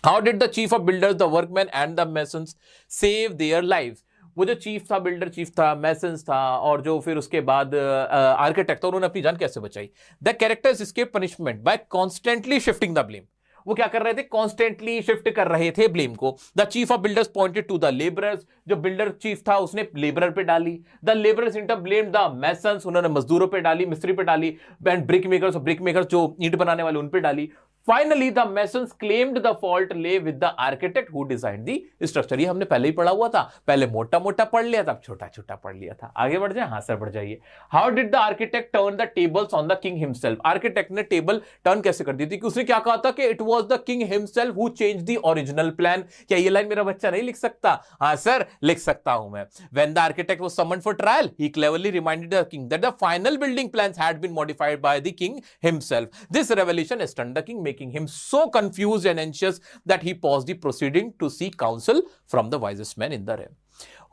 How did the chief of builders, the workman and the masons save their lives? वो जो chief था, builder chief था, masons था, और जो फिर उसके बाद आर्किटेक्ट था, उन्होंने अपनी जान कैसे बचाई? The characters escape punishment by constantly shifting the blame. वो क्या कर रहे थे, कॉन्स्टेंटली शिफ्ट कर रहे थे ब्लेम को। The chief of builders pointed to the labourers, जो बिल्डर चीफ था उसने लेबरर पे डाली। The labourers in turn blamed the masons, उन्होंने मजदूरों पे डाली, मिस्त्री पे डाली, एंड ब्रिक मेकर्स जो ईंट बनाने वाले उन पे डाली। Finally, the masons claimed the fault lay with the architect who designed the structure। ये हमने पहले ही पढ़ा हुआ था, पहले मोटा मोटा पढ़ लिया था, छोटा छोटा पढ़ लिया था। आगे बढ़ जाए, हाँ सर बढ़ जाइए। How did the architect turn the tables on the king himself? Architect ने टेबल टर्न कैसे कर दी थी? कि उसने क्या कहा था कि it was the king himself who changed the original plan। क्या ये लाइन मेरा बच्चा नहीं लिख सकता? हाँ सर लिख सकता हूं मैं। When the architect was summoned for trial, he cleverly reminded the king that the final building plans had been modified by the king himself। This revelation stunned the king, making him so confused and anxious that he paused the proceeding to seek counsel from the wisest man in the realm,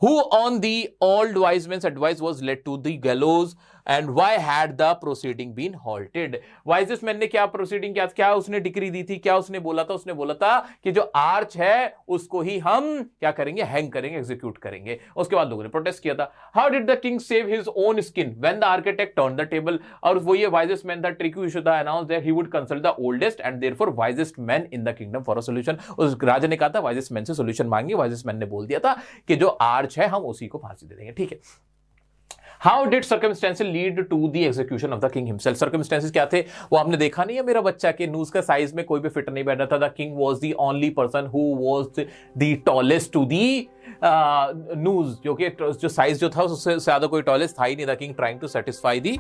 who on the old wise man's advice was led to the gallows, and why had the proceeding been halted? wisest man ने क्या proceeding किया, क्या उसने decree दी थी, क्या उसने बोला था? उसने बोला था कि जो आर्च है उसको ही हम क्या करेंगे, हैंग करेंगे, एग्जीक्यूट करेंगे। उसके बाद लोगों ने प्रोटेस्ट किया था। How did the king save his own skin when the architect turned the table? और वो ये wisest man था, Tricky Vishuddha announced that he would consult the oldest and therefore wisest man in the kingdom for a solution। उस राजा ने कहा था wisest man से solution मांगी, wisest man ने बोल दिया था कि जो आर्च है हम उसी को फांसी दे देंगे। ठीक है। How did circumstances lead to the execution of the king himself? Circumstances क्या थे वो आपने देखा नहीं है मेरा बच्चा, के न्यूज का साइज में कोई भी फिट नहीं बैठ रहा था। The king was the only person who was the tallest to the news, क्योंकि जो साइज जो था उससे ज्यादा कोई टॉलेस्ट था ही नहीं। The king trying to satisfy the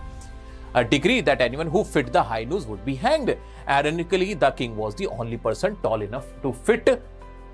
decree that anyone who fit the high news would be hanged। Ironically, the king was the only person tall enough to fit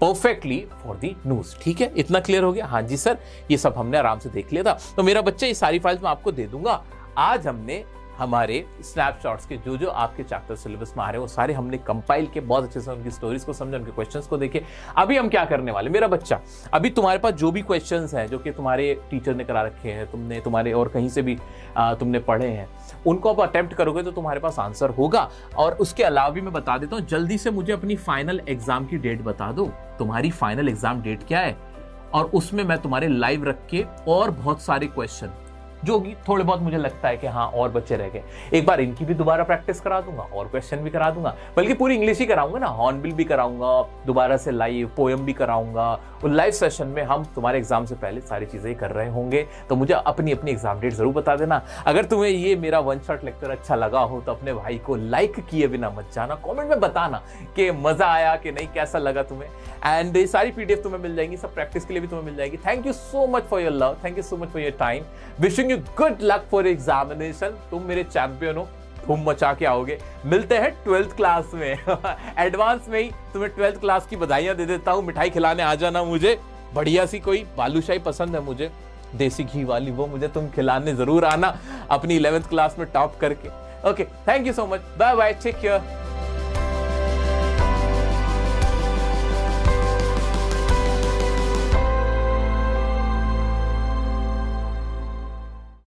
perfectly for the news. ठीक है, इतना clear हो गया? हाँ जी sir, ये सब हमने आराम से देख लिया था। तो मेरा बच्चा ये सारी फाइल्स मैं आपको दे दूंगा। आज हमने हमारे स्नैपशॉट्स के जो जो आपके चैप्टर सिलेबस में आ रहे हैं वो सारे हमने कंपाइल के, बहुत अच्छे से उनकी स्टोरीज को समझे, उनके क्वेश्चंस को देखे। अभी हम क्या करने वाले मेरा बच्चा, अभी तुम्हारे पास जो भी क्वेश्चंस हैं जो कि तुम्हारे टीचर ने करा रखे हैं, तुमने तुम्हारे और कहीं से भी तुमने पढ़े हैं, उनको आप अटेम्प्ट करोगे तो तुम्हारे पास आंसर होगा। और उसके अलावा भी मैं बता देता हूँ, जल्दी से मुझे अपनी फाइनल एग्जाम की डेट बता दो। तुम्हारी फाइनल एग्जाम डेट क्या है? और उसमें मैं तुम्हारे लाइव रख के और बहुत सारे क्वेश्चन जो कि थोड़े बहुत मुझे लगता है कि हाँ और बच्चे रह गए, एक बार इनकी भी दोबारा प्रैक्टिस करा दूंगा और क्वेश्चन भी करा दूंगा। बल्कि पूरी इंग्लिश ही कराऊंगा ना, हॉर्नबिल भी कराऊंगा, दोबारा से लाइव पोएम भी कराऊंगा। और लाइव सेशन में हम तुम्हारे एग्जाम से पहले सारी चीजें कर रहे होंगे। तो मुझे अपनी अपनी एग्जाम डेट जरूर बता देना। अगर तुम्हें ये मेरा वन शॉट लेक्चर अच्छा लगा हो तो अपने भाई को लाइक किए बिना मत जाना, कॉमेंट में बताना कि मजा आया कि नहीं, कैसा लगा तुम्हें। एंड ये सारी पीडीएफ तुम्हें मिल जाएंगी, सब प्रैक्टिस के लिए भी तुम्हें मिल जाएगी। Thank you so much for your love, thank you so much for your time, wishing you good luck for examination. तुम मेरे चैंपियन हो, धूम मचा के आओगे। मिलते हैं 12th क्लास में एडवांस में ही तुम्हें 12th क्लास की बधाइयां दे देता हूं। मिठाई खिलाने आ जाना मुझे, बढ़िया सी कोई बालूशाही पसंद है मुझे, देसी घी वाली, वो मुझे तुम खिलाने जरूर आना अपनी 11th क्लास में टॉप करके। Okay, thank you so much, bye bye, take care.